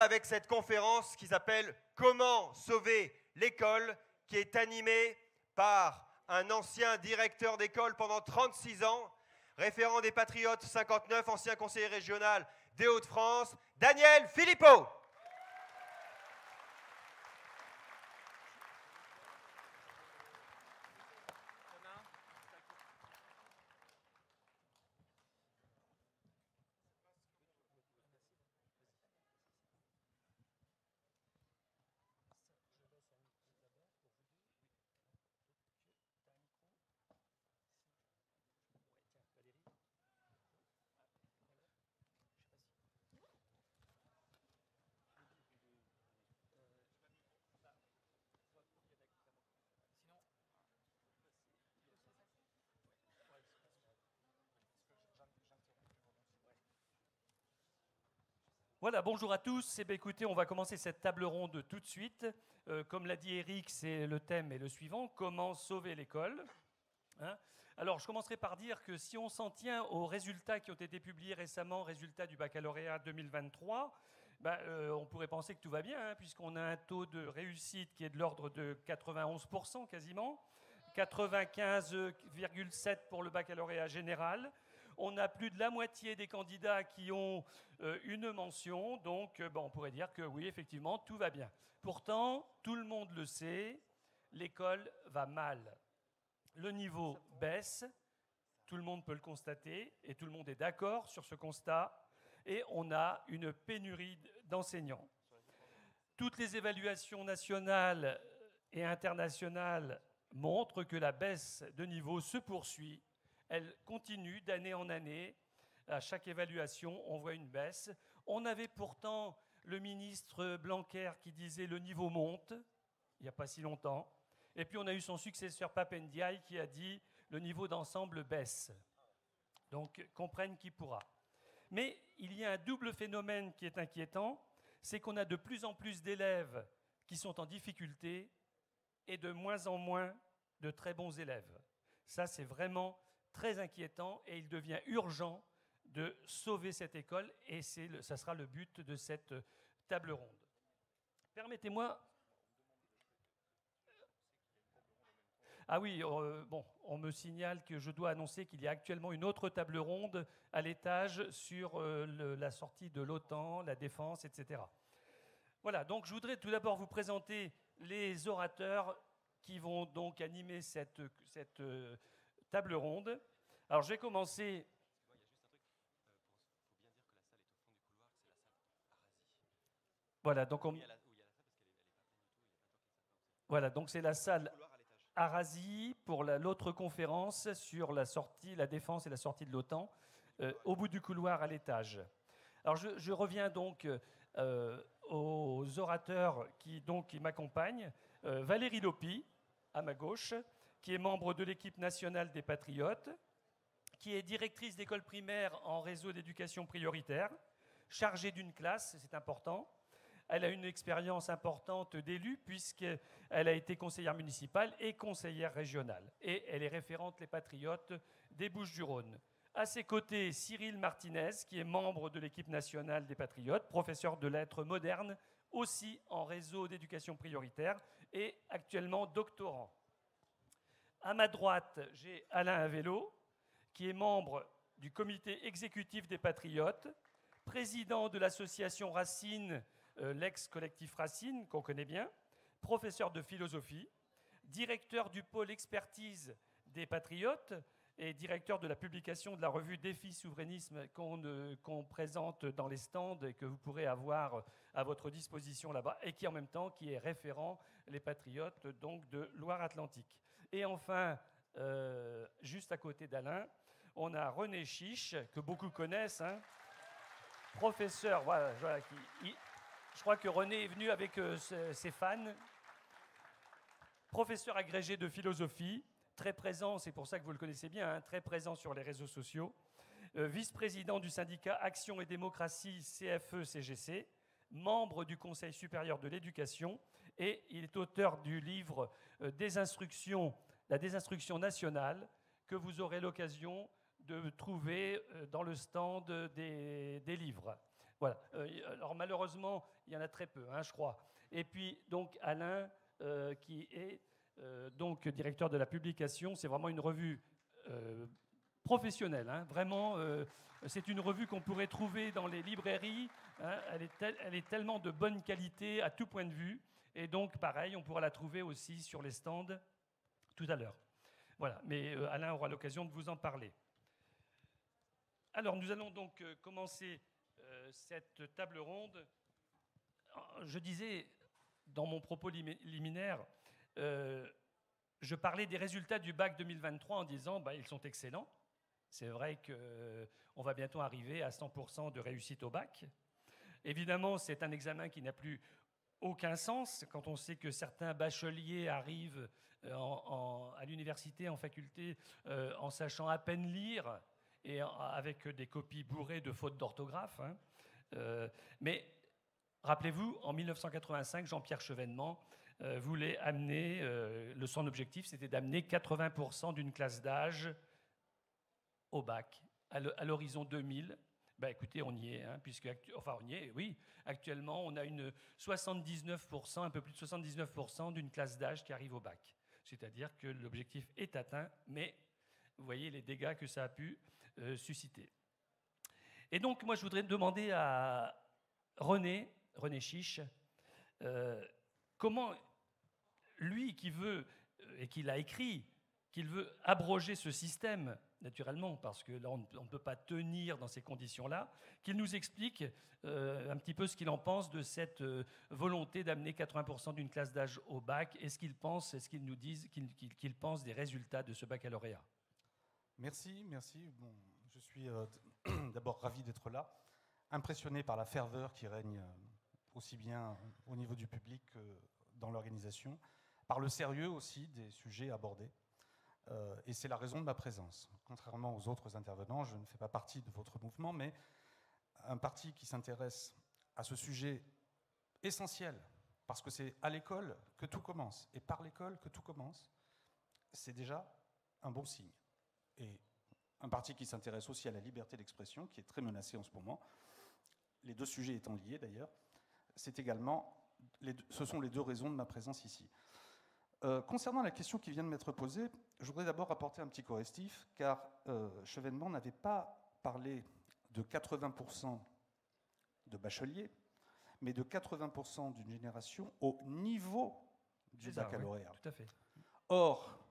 avec cette conférence qui s'appelle « Comment sauver l'école » qui est animée par un ancien directeur d'école pendant 36 ans, référent des Patriotes 59, ancien conseiller régional des Hauts-de-France, Daniel Philippot. Voilà, bonjour à tous. Eh bien, écoutez, on va commencer cette table ronde tout de suite. Comme l'a dit Eric, le thème est le suivant, comment sauver l'école, hein. Alors, je commencerai par dire que si on s'en tient aux résultats qui ont été publiés récemment, résultats du baccalauréat 2023, on pourrait penser que tout va bien, hein, puisqu'on a un taux de réussite qui est de l'ordre de 91% quasiment, 95,7% pour le baccalauréat général. On a plus de la moitié des candidats qui ont une mention, donc on pourrait dire que oui, effectivement, tout va bien. Pourtant, tout le monde le sait, l'école va mal. Le niveau baisse, tout le monde peut le constater, et tout le monde est d'accord sur ce constat, et on a une pénurie d'enseignants. Toutes les évaluations nationales et internationales montrent que la baisse de niveau se poursuit. Elle continue d'année en année. À chaque évaluation, on voit une baisse. On avait pourtant le ministre Blanquer qui disait le niveau monte, il n'y a pas si longtemps. Et puis on a eu son successeur Papendiaï qui a dit le niveau d'ensemble baisse. Donc comprenne qui pourra. Mais il y a un double phénomène qui est inquiétant, c'est qu'on a de plus en plus d'élèves qui sont en difficulté et de moins en moins de très bons élèves. Ça, c'est vraiment très inquiétant et il devient urgent de sauver cette école et ça sera le but de cette table ronde. Permettez-moi... Ah oui, on me signale que je dois annoncer qu'il y a actuellement une autre table ronde à l'étage sur la sortie de l'OTAN, la défense, etc. Voilà, donc je voudrais tout d'abord vous présenter les orateurs qui vont donc animer cette table ronde. Alors je vais commencer... Voilà, donc c'est la salle Arasi pour l'autre conférence sur la défense et la sortie de l'OTAN, au bout du couloir à l'étage. Alors je reviens donc aux orateurs qui m'accompagnent. Valérie Lopi, à ma gauche, qui est membre de l'équipe nationale des Patriotes, qui est directrice d'école primaire en réseau d'éducation prioritaire, chargée d'une classe, c'est important. Elle a une expérience importante d'élue puisqu'elle a été conseillère municipale et conseillère régionale. Et elle est référente Les Patriotes des Bouches-du-Rhône. À ses côtés, Cyril Martinez, qui est membre de l'équipe nationale des Patriotes, professeur de lettres modernes, aussi en réseau d'éducation prioritaire et actuellement doctorant. À ma droite, j'ai Alain Avello, qui est membre du comité exécutif des Patriotes, président de l'association Racine, l'ex-collectif Racine, qu'on connaît bien, professeur de philosophie, directeur du pôle expertise des Patriotes et directeur de la publication de la revue Défi Souverainisme qu'on présente dans les stands et que vous pourrez avoir à votre disposition là-bas, et qui en même temps qui est référent les Patriotes donc de Loire-Atlantique. Et enfin, juste à côté d'Alain, on a René Chiche, que beaucoup connaissent, hein, professeur, voilà je crois que René est venu avec ses fans. Professeur agrégé de philosophie, très présent, c'est pour ça que vous le connaissez bien, hein, très présent sur les réseaux sociaux. Vice-président du syndicat Action et Démocratie CFE-CGC, membre du Conseil supérieur de l'éducation, et il est auteur du livre La désinstruction nationale, que vous aurez l'occasion de trouver dans le stand des livres. Voilà. Alors malheureusement, il y en a très peu, hein, je crois. Et puis donc Alain, qui est donc directeur de la publication, c'est vraiment une revue professionnelle. Hein, vraiment, c'est une revue qu'on pourrait trouver dans les librairies. Hein, elle est tellement de bonne qualité à tout point de vue. Et donc pareil, on pourra la trouver aussi sur les stands tout à l'heure. Voilà. Mais Alain aura l'occasion de vous en parler. Alors nous allons donc commencer cette table ronde. Je disais dans mon propos liminaire, je parlais des résultats du bac 2023 en disant ils sont excellents. C'est vrai qu'on va bientôt arriver à 100% de réussite au bac. Évidemment, c'est un examen qui n'a plus aucun sens quand on sait que certains bacheliers arrivent à l'université, en faculté, en sachant à peine lire et avec des copies bourrées de fautes d'orthographe. Hein. Mais rappelez-vous, en 1985, Jean-Pierre Chevènement voulait amener, son objectif, c'était d'amener 80% d'une classe d'âge au bac, à l'horizon 2000. Écoutez, on y est, hein, on y est, oui. Actuellement, on a un peu plus de 79% d'une classe d'âge qui arrive au bac. C'est-à-dire que l'objectif est atteint, mais vous voyez les dégâts que ça a pu susciter. Et donc, moi, je voudrais demander à René Chiche, comment lui qui veut, et qui l'a écrit, qu'il veut abroger ce système, naturellement, parce que là, on ne peut pas tenir dans ces conditions-là, qu'il nous explique un petit peu ce qu'il en pense de cette volonté d'amener 80% d'une classe d'âge au bac, et ce qu'il pense, et ce qu'il nous dit qu'il pense des résultats de ce baccalauréat. Merci. Bon, je suis d'abord ravi d'être là, impressionné par la ferveur qui règne aussi bien au niveau du public que dans l'organisation, par le sérieux aussi des sujets abordés. Et c'est la raison de ma présence. Contrairement aux autres intervenants, je ne fais pas partie de votre mouvement, mais un parti qui s'intéresse à ce sujet essentiel, parce que c'est à l'école que tout commence, et par l'école que tout commence, c'est déjà un bon signe. Et un parti qui s'intéresse aussi à la liberté d'expression, qui est très menacée en ce moment, les deux sujets étant liés d'ailleurs, ce sont les deux raisons de ma présence ici. Concernant la question qui vient de m'être posée, je voudrais d'abord apporter un petit correctif, car Chevènement n'avait pas parlé de 80% de bacheliers, mais de 80% d'une génération au niveau du baccalauréat. Oui, tout à fait. Or,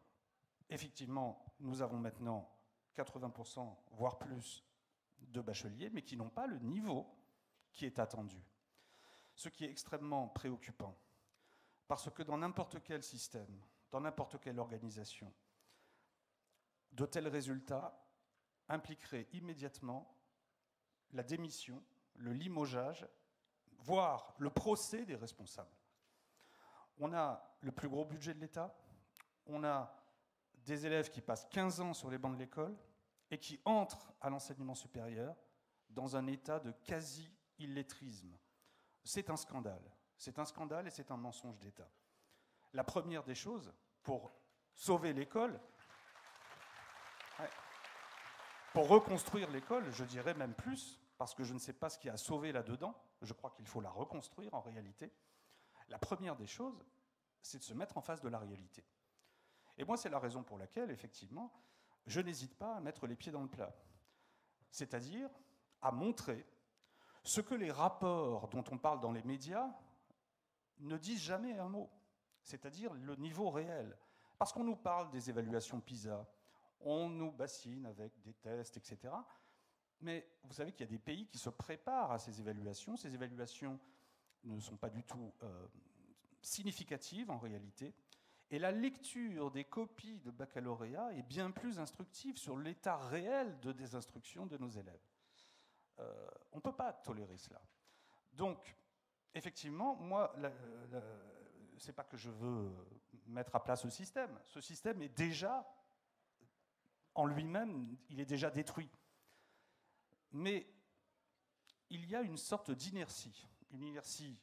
effectivement, nous avons maintenant 80%, voire plus, de bacheliers, mais qui n'ont pas le niveau qui est attendu. Ce qui est extrêmement préoccupant. Parce que dans n'importe quel système, dans n'importe quelle organisation, de tels résultats impliqueraient immédiatement la démission, le limogeage, voire le procès des responsables. On a le plus gros budget de l'État, on a des élèves qui passent 15 ans sur les bancs de l'école et qui entrent à l'enseignement supérieur dans un état de quasi-illettrisme. C'est un scandale. C'est un scandale et c'est un mensonge d'État. La première des choses, pour sauver l'école, pour reconstruire l'école, je dirais même plus, parce que je ne sais pas ce qui a sauvé là-dedans, je crois qu'il faut la reconstruire en réalité. La première des choses, c'est de se mettre en face de la réalité. Et moi, c'est la raison pour laquelle, effectivement, je n'hésite pas à mettre les pieds dans le plat. C'est-à-dire à montrer ce que les rapports dont on parle dans les médias ne disent jamais un mot, c'est-à-dire le niveau réel. Parce qu'on nous parle des évaluations PISA, on nous bassine avec des tests, etc. Mais vous savez qu'il y a des pays qui se préparent à ces évaluations. Ces évaluations ne sont pas du tout significatives en réalité. Et la lecture des copies de baccalauréat est bien plus instructive sur l'état réel de désinstruction de nos élèves. On ne peut pas tolérer cela. Donc, effectivement, moi, c'est pas que je veux mettre à plat ce système. Ce système est déjà, en lui-même, il est déjà détruit. Mais il y a une sorte d'inertie, une inertie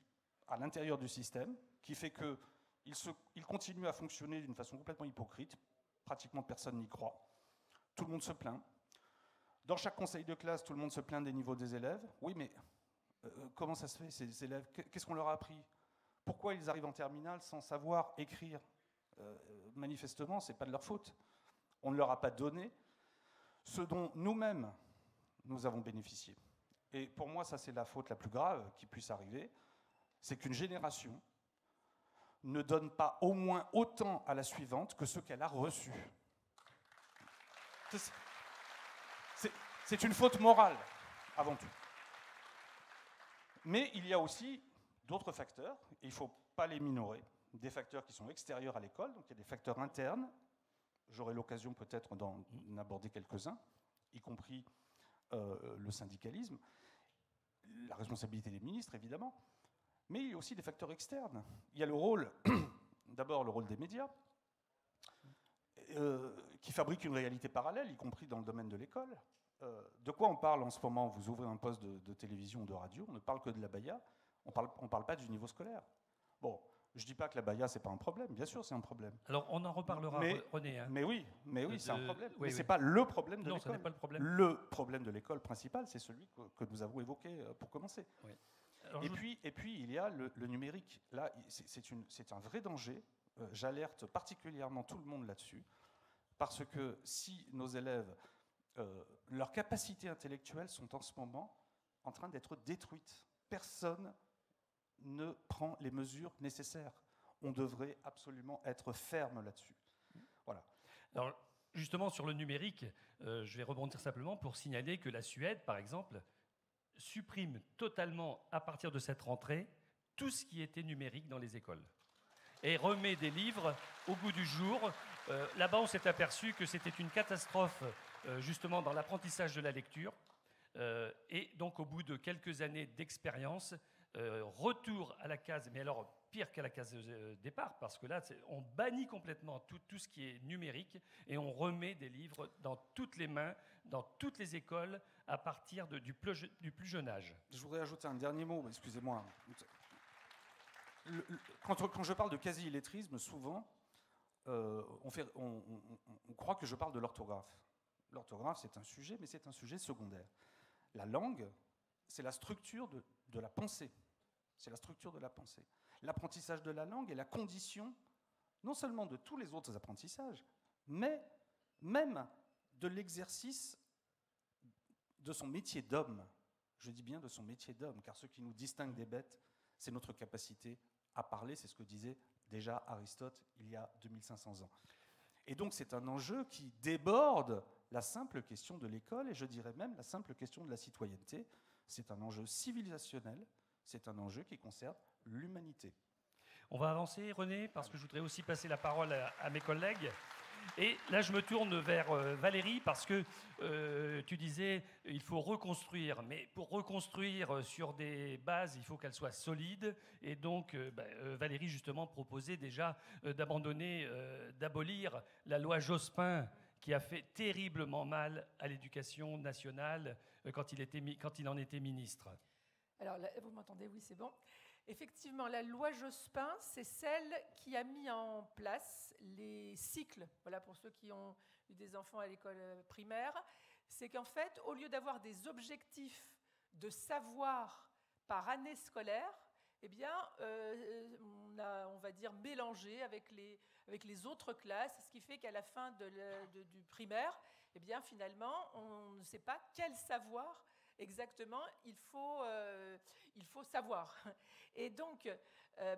à l'intérieur du système qui fait qu'il continue à fonctionner d'une façon complètement hypocrite. Pratiquement personne n'y croit. Tout le monde se plaint. Dans chaque conseil de classe, tout le monde se plaint des niveaux des élèves. Oui, mais Comment ça se fait, ces élèves? Qu'est-ce qu'on leur a appris? Pourquoi ils arrivent en terminale sans savoir écrire? Manifestement, ce n'est pas de leur faute. On ne leur a pas donné ce dont nous-mêmes, nous avons bénéficié. Et pour moi, ça, c'est la faute la plus grave qui puisse arriver. C'est qu'une génération ne donne pas au moins autant à la suivante que ce qu'elle a reçu. C'est une faute morale, avant tout. Mais il y a aussi d'autres facteurs, et il ne faut pas les minorer, des facteurs qui sont extérieurs à l'école, donc il y a des facteurs internes. J'aurai l'occasion peut-être d'en aborder quelques-uns, y compris le syndicalisme, la responsabilité des ministres, évidemment, mais il y a aussi des facteurs externes. Il y a le rôle, d'abord le rôle des médias, qui fabriquent une réalité parallèle, y compris dans le domaine de l'école. De quoi on parle en ce moment? Vous ouvrez un poste de télévision ou de radio, on ne parle que de l'abaya, on ne parle pas du niveau scolaire. Bon, je ne dis pas que l'abaya, ce n'est pas un problème, bien sûr c'est un problème. Alors on en reparlera, René. Hein. Mais oui, c'est un problème. Oui, mais ce n'est pas le problème de l'école. Non, ce n'est pas le problème. Le problème de l'école principal, c'est celui que nous avons évoqué pour commencer. Oui. Et puis, il y a le numérique. Là, c'est un vrai danger. J'alerte particulièrement tout le monde là-dessus, parce que si nos élèves, leurs capacités intellectuelles sont en ce moment en train d'être détruites, personne ne prend les mesures nécessaires. On devrait absolument être ferme là-dessus. Voilà. Alors, justement, sur le numérique, je vais rebondir simplement pour signaler que la Suède, par exemple, supprime totalement, à partir de cette rentrée, tout ce qui était numérique dans les écoles. Et remet des livres au goût du jour. Là-bas, on s'est aperçu que c'était une catastrophe, justement, dans l'apprentissage de la lecture. Et donc, au bout de quelques années d'expérience, retour à la case, mais alors pire qu'à la case départ, parce que là, on bannit complètement tout ce qui est numérique et on remet des livres dans toutes les mains, dans toutes les écoles, à partir du plus jeune âge. Je voudrais ajouter un dernier mot, excusez-moi. Quand je parle de quasi-illettrisme, souvent, on croit que je parle de l'orthographe. L'orthographe, c'est un sujet, mais c'est un sujet secondaire. La langue, c'est la structure de la pensée. C'est la structure de la pensée. L'apprentissage de la langue est la condition, non seulement de tous les autres apprentissages, mais même de l'exercice de son métier d'homme. Je dis bien de son métier d'homme, car ce qui nous distingue des bêtes, c'est notre capacité à parler, c'est ce que disait déjà Aristote il y a 2500 ans. Et donc c'est un enjeu qui déborde la simple question de l'école, et je dirais même la simple question de la citoyenneté. C'est un enjeu civilisationnel, c'est un enjeu qui concerne l'humanité. On va avancer, René, parce que je voudrais aussi passer la parole à mes collègues. Et là, je me tourne vers Valérie, parce que tu disais il faut reconstruire. Mais pour reconstruire sur des bases, il faut qu'elles soient solides. Et donc, Valérie, justement, proposait déjà d'abolir la loi Jospin, qui a fait terriblement mal à l'éducation nationale quand il en était ministre. Alors, là, vous m'entendez? Oui, c'est bon. Effectivement, la loi Jospin, c'est celle qui a mis en place les cycles. Voilà, pour ceux qui ont eu des enfants à l'école primaire, c'est qu'en fait, au lieu d'avoir des objectifs de savoir par année scolaire, eh bien, on va dire mélangé avec les autres classes, ce qui fait qu'à la fin du primaire, eh bien, finalement, on ne sait pas quel savoir exactement il faut savoir. Et donc,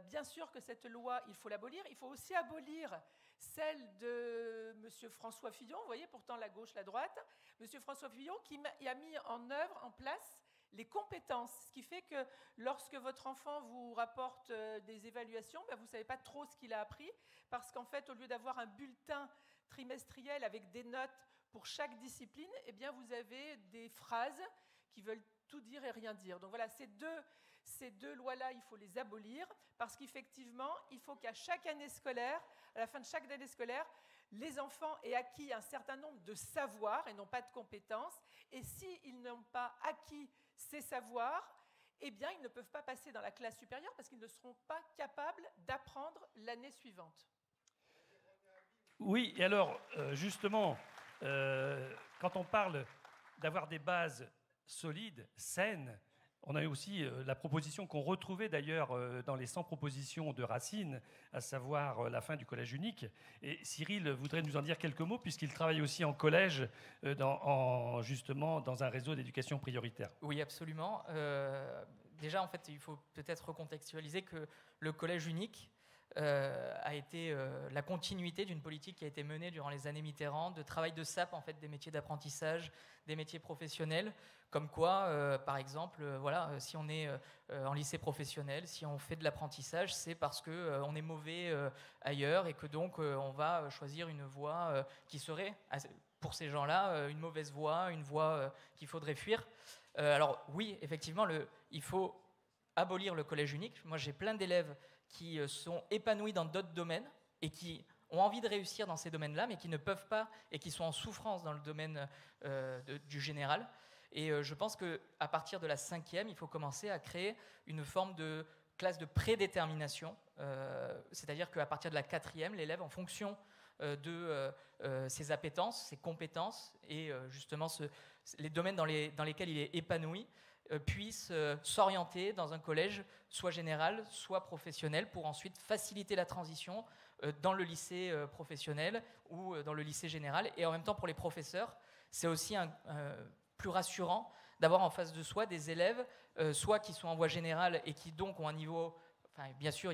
bien sûr que cette loi, il faut l'abolir. Il faut aussi abolir celle de M. François Fillon, vous voyez, pourtant la gauche, la droite. M. François Fillon qui a mis en place les compétences, ce qui fait que lorsque votre enfant vous rapporte des évaluations, vous ne savez pas trop ce qu'il a appris, parce qu'en fait, au lieu d'avoir un bulletin trimestriel avec des notes pour chaque discipline, eh bien, vous avez des phrases qui veulent tout dire et rien dire. Donc voilà, ces deux lois-là, il faut les abolir, parce qu'effectivement, il faut qu'à chaque année scolaire, à la fin de chaque année scolaire, les enfants aient acquis un certain nombre de savoirs et non pas de compétences. Et s'ils n'ont pas acquis ces savoirs, eh bien, ils ne peuvent pas passer dans la classe supérieure parce qu'ils ne seront pas capables d'apprendre l'année suivante. Oui, et alors, justement, quand on parle d'avoir des bases solides, saines, On a eu aussi la proposition qu'on retrouvait d'ailleurs dans les 100 propositions de Racine, à savoir la fin du collège unique. Et Cyril voudrait nous en dire quelques mots, puisqu'il travaille aussi en collège, justement dans un réseau d'éducation prioritaire. Oui, absolument. Déjà, en fait, il faut peut-être recontextualiser que le collège unique a été la continuité d'une politique qui a été menée durant les années Mitterrand, de travail de sape en fait, des métiers d'apprentissage, des métiers professionnels, comme quoi, par exemple, si on est en lycée professionnel, si on fait de l'apprentissage, c'est parce qu'on est mauvais ailleurs et que donc on va choisir une voie qui serait, pour ces gens-là, une mauvaise voie, une voie qu'il faudrait fuir. Alors oui, effectivement, il faut abolir le collège unique. Moi, j'ai plein d'élèves qui sont épanouis dans d'autres domaines et qui ont envie de réussir dans ces domaines-là, mais qui ne peuvent pas et qui sont en souffrance dans le domaine du général. Et je pense qu'à partir de la 5e, il faut commencer à créer une forme de classe de prédétermination, c'est-à-dire qu'à partir de la 4e, l'élève, en fonction de ses appétences, ses compétences et justement les domaines dans lesquels il est épanoui, puisse s'orienter dans un collège soit général, soit professionnel, pour ensuite faciliter la transition dans le lycée professionnel ou dans le lycée général. Et en même temps, pour les professeurs, c'est aussi plus rassurant d'avoir en face de soi des élèves, soit qui sont en voie générale et qui donc ont un niveau, enfin, bien sûr,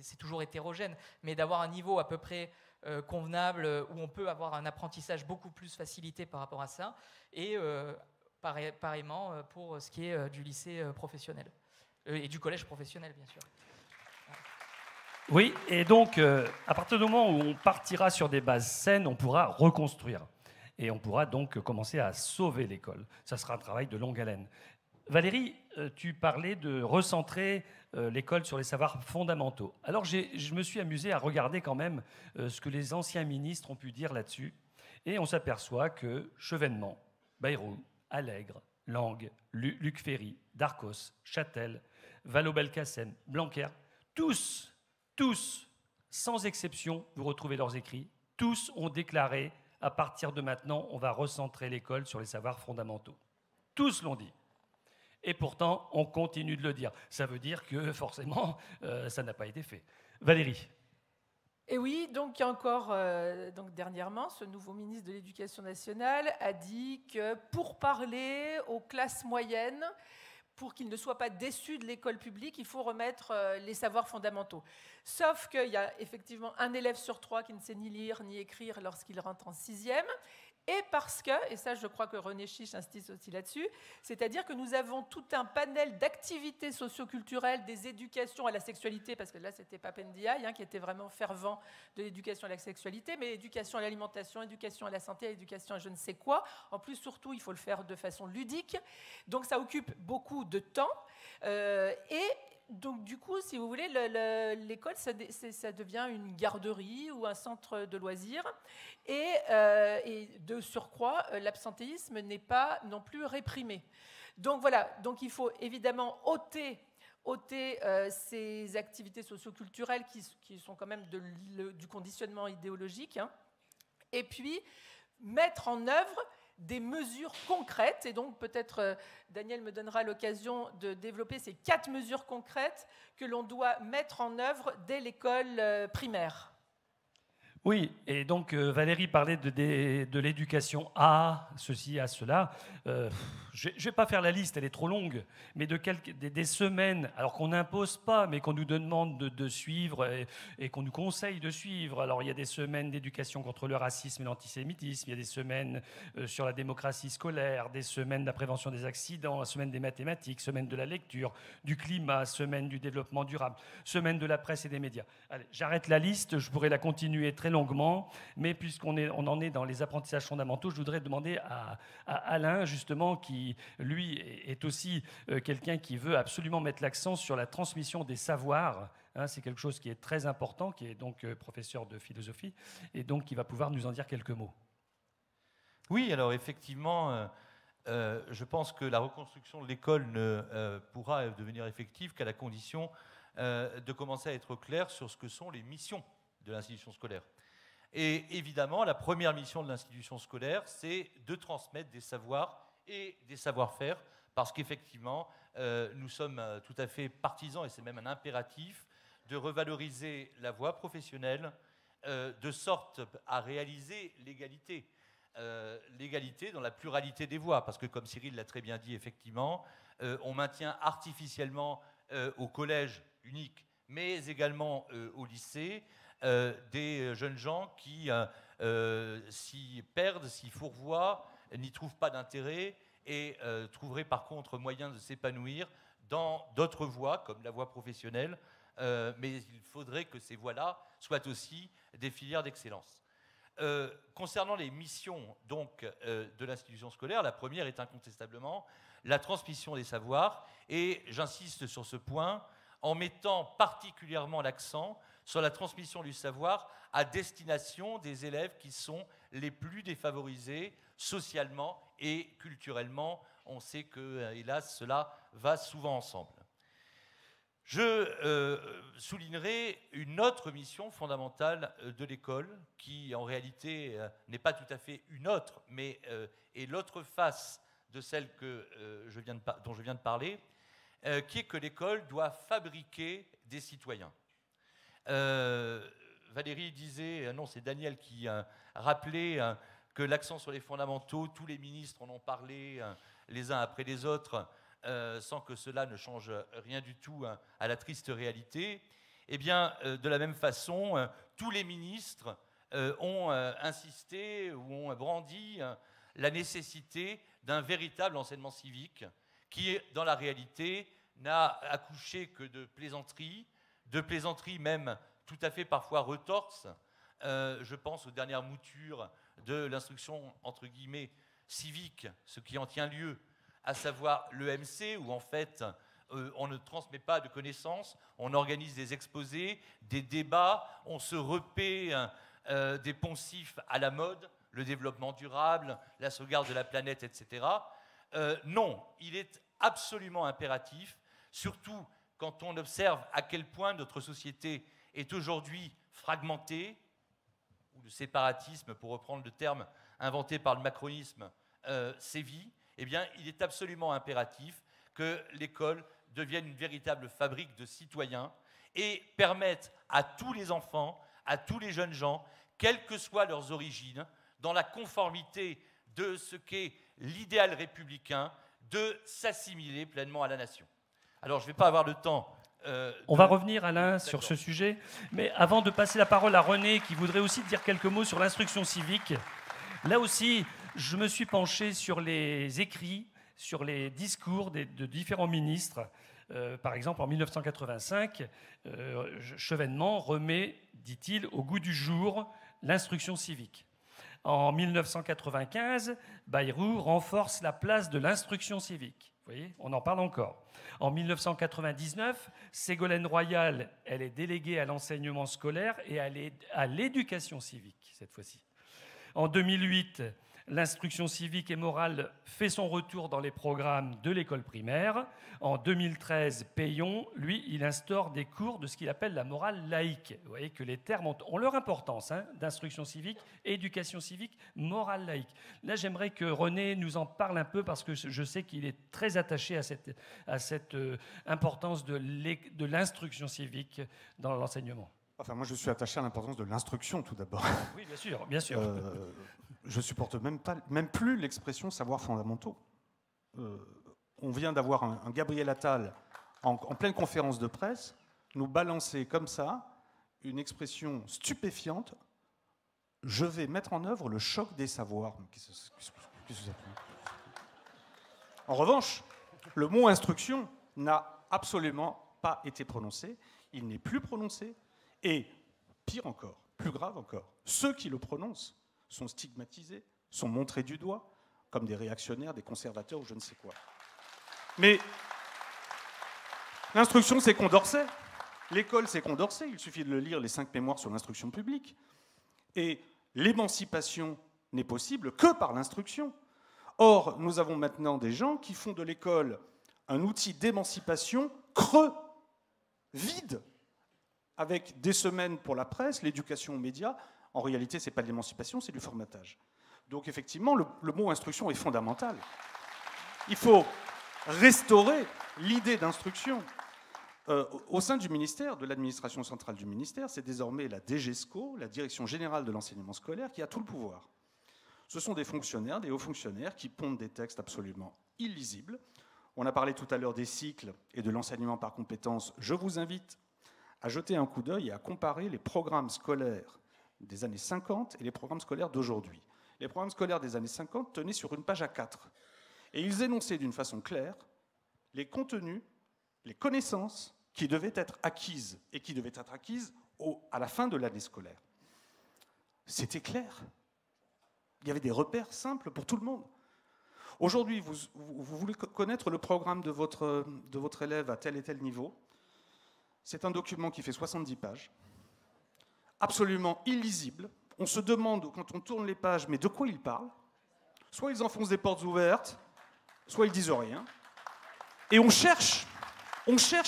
c'est toujours hétérogène, mais d'avoir un niveau à peu près convenable, où on peut avoir un apprentissage beaucoup plus facilité par rapport à ça, et pareillement pour ce qui est du lycée professionnel, et du collège professionnel, bien sûr. Oui, et donc, à partir du moment où on partira sur des bases saines, on pourra reconstruire. Et on pourra donc commencer à sauver l'école. Ça sera un travail de longue haleine. Valérie, tu parlais de recentrer l'école sur les savoirs fondamentaux. Alors, je me suis amusé à regarder quand même ce que les anciens ministres ont pu dire là-dessus. Et on s'aperçoit que Chevènement, Bayrou, Allègre, Lang, Luc Ferry, Darcos, Châtel, Vallaud-Belkacem, Blanquer, tous, sans exception, vous retrouvez leurs écrits, tous ont déclaré à partir de maintenant, on va recentrer l'école sur les savoirs fondamentaux. Tous l'ont dit. Et pourtant, on continue de le dire. Ça veut dire que, forcément, ça n'a pas été fait. Valérie. Et oui, donc il y a encore, dernièrement, ce nouveau ministre de l'Éducation nationale a dit que pour parler aux classes moyennes, pour qu'ils ne soient pas déçus de l'école publique, il faut remettre les savoirs fondamentaux. Sauf qu'il y a effectivement un élève sur 3 qui ne sait ni lire ni écrire lorsqu'il rentre en 6e. Et parce que, et ça je crois que René Chiche insiste aussi là-dessus, c'est-à-dire que nous avons tout un panel d'activités socioculturelles, des éducations à la sexualité, parce que là c'était Papendiaï qui était vraiment fervent de l'éducation à la sexualité, mais éducation à l'alimentation, éducation à la santé, éducation à je ne sais quoi. En plus, surtout, il faut le faire de façon ludique. Donc ça occupe beaucoup de temps. Et donc du coup, si vous voulez, l'école, ça devient une garderie ou un centre de loisirs. Et de surcroît, l'absentéisme n'est pas non plus réprimé. Donc voilà, donc il faut évidemment ôter ces activités socioculturelles qui sont quand même du conditionnement idéologique, et puis mettre en œuvre des mesures concrètes. Et donc peut-être Daniel me donnera l'occasion de développer ces 4 mesures concrètes que l'on doit mettre en œuvre dès l'école primaire. Oui, et donc Valérie parlait de l'éducation à ceci, à cela. Je ne vais pas faire la liste, elle est trop longue, mais des semaines, alors qu'on n'impose pas, mais qu'on nous demande de suivre et qu'on nous conseille de suivre. Alors il y a des semaines d'éducation contre le racisme et l'antisémitisme, il y a des semaines sur la démocratie scolaire, des semaines de la prévention des accidents, semaine des mathématiques, semaine de la lecture, du climat, semaine du développement durable, semaine de la presse et des médias. Allez, j'arrête la liste, je pourrais la continuer très longuement, mais puisqu'on en est dans les apprentissages fondamentaux, je voudrais demander à Alain, justement, qui, lui, est aussi quelqu'un qui veut absolument mettre l'accent sur la transmission des savoirs. C'est quelque chose qui est très important, qui est donc professeur de philosophie, et donc qui va pouvoir nous en dire quelques mots. Oui, alors effectivement, je pense que la reconstruction de l'école ne pourra devenir effective qu'à la condition de commencer à être clair sur ce que sont les missions de l'institution scolaire. Et évidemment, la première mission de l'institution scolaire, c'est de transmettre des savoirs et des savoir-faire parce qu'effectivement, nous sommes tout à fait partisans, et c'est même un impératif, de revaloriser la voie professionnelle de sorte à réaliser l'égalité. L'égalité dans la pluralité des voies, parce que comme Cyril l'a très bien dit, effectivement, on maintient artificiellement au collège unique, mais également au lycée, des jeunes gens qui s'y perdent, s'y fourvoient, n'y trouvent pas d'intérêt et trouveraient par contre moyen de s'épanouir dans d'autres voies, comme la voie professionnelle, mais il faudrait que ces voies-là soient aussi des filières d'excellence. Concernant les missions donc, de l'institution scolaire, la première est incontestablement la transmission des savoirs, et j'insiste sur ce point en mettant particulièrement l'accent sur la transmission du savoir à destination des élèves qui sont les plus défavorisés socialement et culturellement. On sait que, hélas, cela va souvent ensemble. Je soulignerai une autre mission fondamentale de l'école, qui en réalité n'est pas tout à fait une autre, mais est l'autre face de celle dont je viens de parler, qui est que l'école doit fabriquer des citoyens. Valérie disait, non, c'est Daniel qui rappelait que l'accent sur les fondamentaux, tous les ministres en ont parlé les uns après les autres, sans que cela ne change rien du tout à la triste réalité. Eh bien, de la même façon, tous les ministres ont insisté ou ont brandi la nécessité d'un véritable enseignement civique qui, dans la réalité, n'a accouché que de plaisanteries même tout à fait parfois retorses. Je pense aux dernières moutures de l'instruction, entre guillemets, civique, ce qui en tient lieu, à savoir l'EMC, où en fait, on ne transmet pas de connaissances, on organise des exposés, des débats, on se repaît des poncifs à la mode, le développement durable, la sauvegarde de la planète, etc. Non, il est absolument impératif, surtout quand on observe à quel point notre société est aujourd'hui fragmentée, où le séparatisme, pour reprendre le terme inventé par le macronisme, sévit. Eh bien, il est absolument impératif que l'école devienne une véritable fabrique de citoyens et permette à tous les enfants, à tous les jeunes gens, quelles que soient leurs origines, dans la conformité de ce qu'est l'idéal républicain, de s'assimiler pleinement à la nation. Alors, je ne vais pas avoir le temps. On va revenir, Alain, sur ce sujet. Mais avant de passer la parole à René, qui voudrait aussi dire quelques mots sur l'instruction civique, là aussi, je me suis penché sur les écrits, sur les discours de différents ministres. Par exemple, en 1985, Chevènement remet, dit-il, au goût du jour l'instruction civique. En 1995, Bayrou renforce la place de l'instruction civique. Vous voyez, on en parle encore. En 1999, Ségolène Royal, elle est déléguée à l'enseignement scolaire et à l'éducation civique, cette fois-ci. En 2008, l'instruction civique et morale fait son retour dans les programmes de l'école primaire. En 2013, Payon, lui, il instaure des cours de ce qu'il appelle la morale laïque. Vous voyez que les termes ont leur importance, hein, d'instruction civique, éducation civique, morale laïque. Là, j'aimerais que René nous en parle un peu parce que je sais qu'il est très attaché à cette importance de l'instruction civique dans l'enseignement. Enfin, moi, je suis attaché à l'importance de l'instruction, tout d'abord. Oui, bien sûr, bien sûr. Je supporte même plus l'expression savoir fondamentaux. On vient d'avoir un Gabriel Attal en pleine conférence de presse nous balancer comme ça une expression stupéfiante. Je vais mettre en œuvre le choc des savoirs. Qu'est-ce que c'est ça ? En revanche, le mot instruction n'a absolument pas été prononcé. Il n'est plus prononcé. Et pire encore, plus grave encore, ceux qui le prononcent sont stigmatisés, sont montrés du doigt, comme des réactionnaires, des conservateurs ou je ne sais quoi. Mais l'instruction, c'est Condorcet. L'école, c'est Condorcet. Il suffit de le lire, les 5 mémoires sur l'instruction publique. Et l'émancipation n'est possible que par l'instruction. Or, nous avons maintenant des gens qui font de l'école un outil d'émancipation creux, vide, avec des semaines pour la presse, l'éducation aux médias. En réalité, ce n'est pas de l'émancipation, c'est du formatage. Donc effectivement, le mot instruction est fondamental. Il faut restaurer l'idée d'instruction. Au sein du ministère, de l'administration centrale du ministère, c'est désormais la DGESCO, la Direction générale de l'enseignement scolaire, qui a tout le pouvoir. Ce sont des fonctionnaires, des hauts fonctionnaires, qui pondent des textes absolument illisibles. On a parlé tout à l'heure des cycles et de l'enseignement par compétences. Je vous invite à jeter un coup d'œil et à comparer les programmes scolaires des années 50 et les programmes scolaires d'aujourd'hui. Les programmes scolaires des années 50 tenaient sur une page A4. Et ils énonçaient d'une façon claire les contenus, les connaissances qui devaient être acquises et qui devaient être acquises à la fin de l'année scolaire. C'était clair. Il y avait des repères simples pour tout le monde. Aujourd'hui, vous voulez connaître le programme de votre élève à tel et tel niveau. C'est un document qui fait 70 pages, absolument illisible. On se demande, quand on tourne les pages, mais de quoi ils parlent? Soit ils enfoncent des portes ouvertes, soit ils disent rien. Et on cherche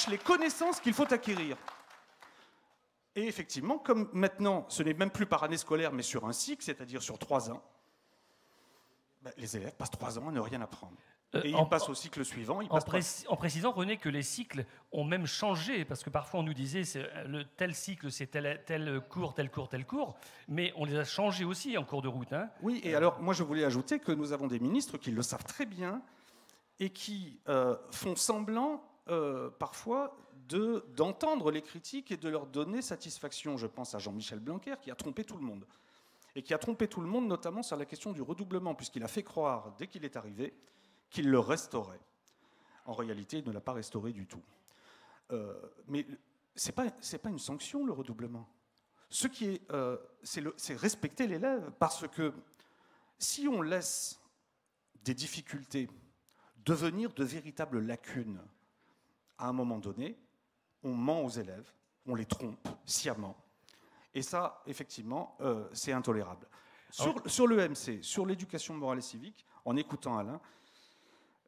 les connaissances qu'il faut acquérir. Et effectivement, comme maintenant, ce n'est même plus par année scolaire, mais sur un cycle, c'est-à-dire sur 3 ans, les élèves passent 3 ans à ne rien apprendre. Et ils passent au cycle suivant. En précisant, René, que les cycles ont même changé, parce que parfois on nous disait tel cycle, c'est tel cours, tel cours, tel cours, mais on les a changés aussi en cours de route. Hein. Oui, et alors moi je voulais ajouter que nous avons des ministres qui le savent très bien et qui font semblant parfois d'entendre les critiques et de leur donner satisfaction. Je pense à Jean-Michel Blanquer qui a trompé tout le monde. Et qui a trompé tout le monde, notamment sur la question du redoublement, puisqu'il a fait croire, dès qu'il est arrivé, qu'il le restaurait. En réalité, il ne l'a pas restauré du tout. Mais ce n'est pas une sanction, le redoublement. Ce qui est, c'est respecter l'élève, parce que si on laisse des difficultés devenir de véritables lacunes, à un moment donné, on ment aux élèves, on les trompe sciemment. Et ça, effectivement, c'est intolérable. Sur l'EMC, sur l'éducation morale et civique, en écoutant Alain,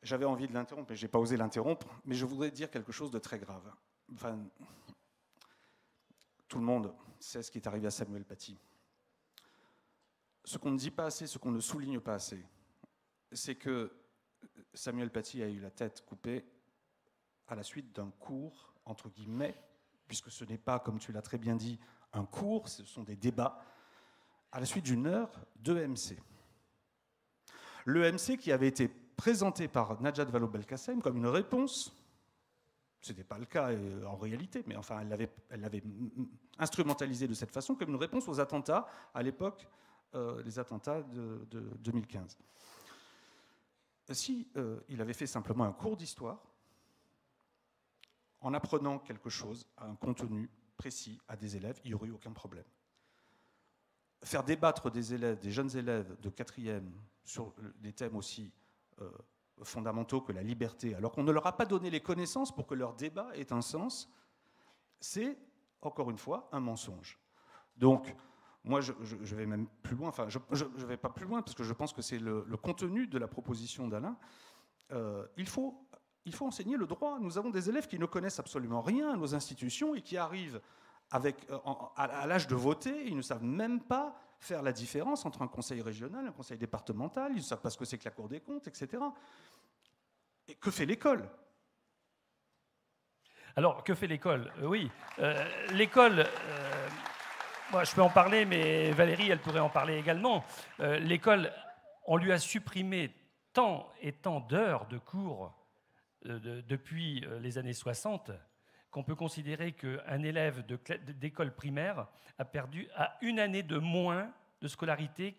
j'avais envie de l'interrompre, mais je n'ai pas osé l'interrompre, mais je voudrais dire quelque chose de très grave. Enfin, tout le monde sait ce qui est arrivé à Samuel Paty. Ce qu'on ne dit pas assez, ce qu'on ne souligne pas assez, c'est que Samuel Paty a eu la tête coupée à la suite d'un cours, entre guillemets, puisque ce n'est pas, comme tu l'as très bien dit, un cours, ce sont des débats, à la suite d'une heure d'EMC. L'EMC qui avait été présenté par Najat Vallaud-Belkacem comme une réponse, ce n'était pas le cas en réalité, mais enfin elle l'avait instrumentalisé de cette façon, comme une réponse aux attentats, à l'époque, les attentats de 2015. Si il avait fait simplement un cours d'histoire, en apprenant quelque chose, un contenu précis à des élèves, il n'y aurait eu aucun problème. Faire débattre des élèves, des jeunes élèves de 4e sur des thèmes aussi fondamentaux que la liberté, alors qu'on ne leur a pas donné les connaissances pour que leur débat ait un sens, c'est, encore une fois, un mensonge. Donc, moi, je vais même plus loin, enfin, je ne vais pas plus loin, parce que je pense que c'est le contenu de la proposition d'Alain. Il faut enseigner le droit. Nous avons des élèves qui ne connaissent absolument rien à nos institutions et qui arrivent à l'âge de voter, ils ne savent même pas faire la différence entre un conseil régional, un conseil départemental, ils ne savent pas ce que c'est que la Cour des comptes, etc. Et que fait l'école ? Alors, que fait l'école ? Oui, l'école, moi je peux en parler, mais Valérie, elle pourrait en parler également. L'école, on lui a supprimé tant et tant d'heures de cours depuis les années 60, qu'on peut considérer qu'un élève d'école primaire a une année de moins de scolarité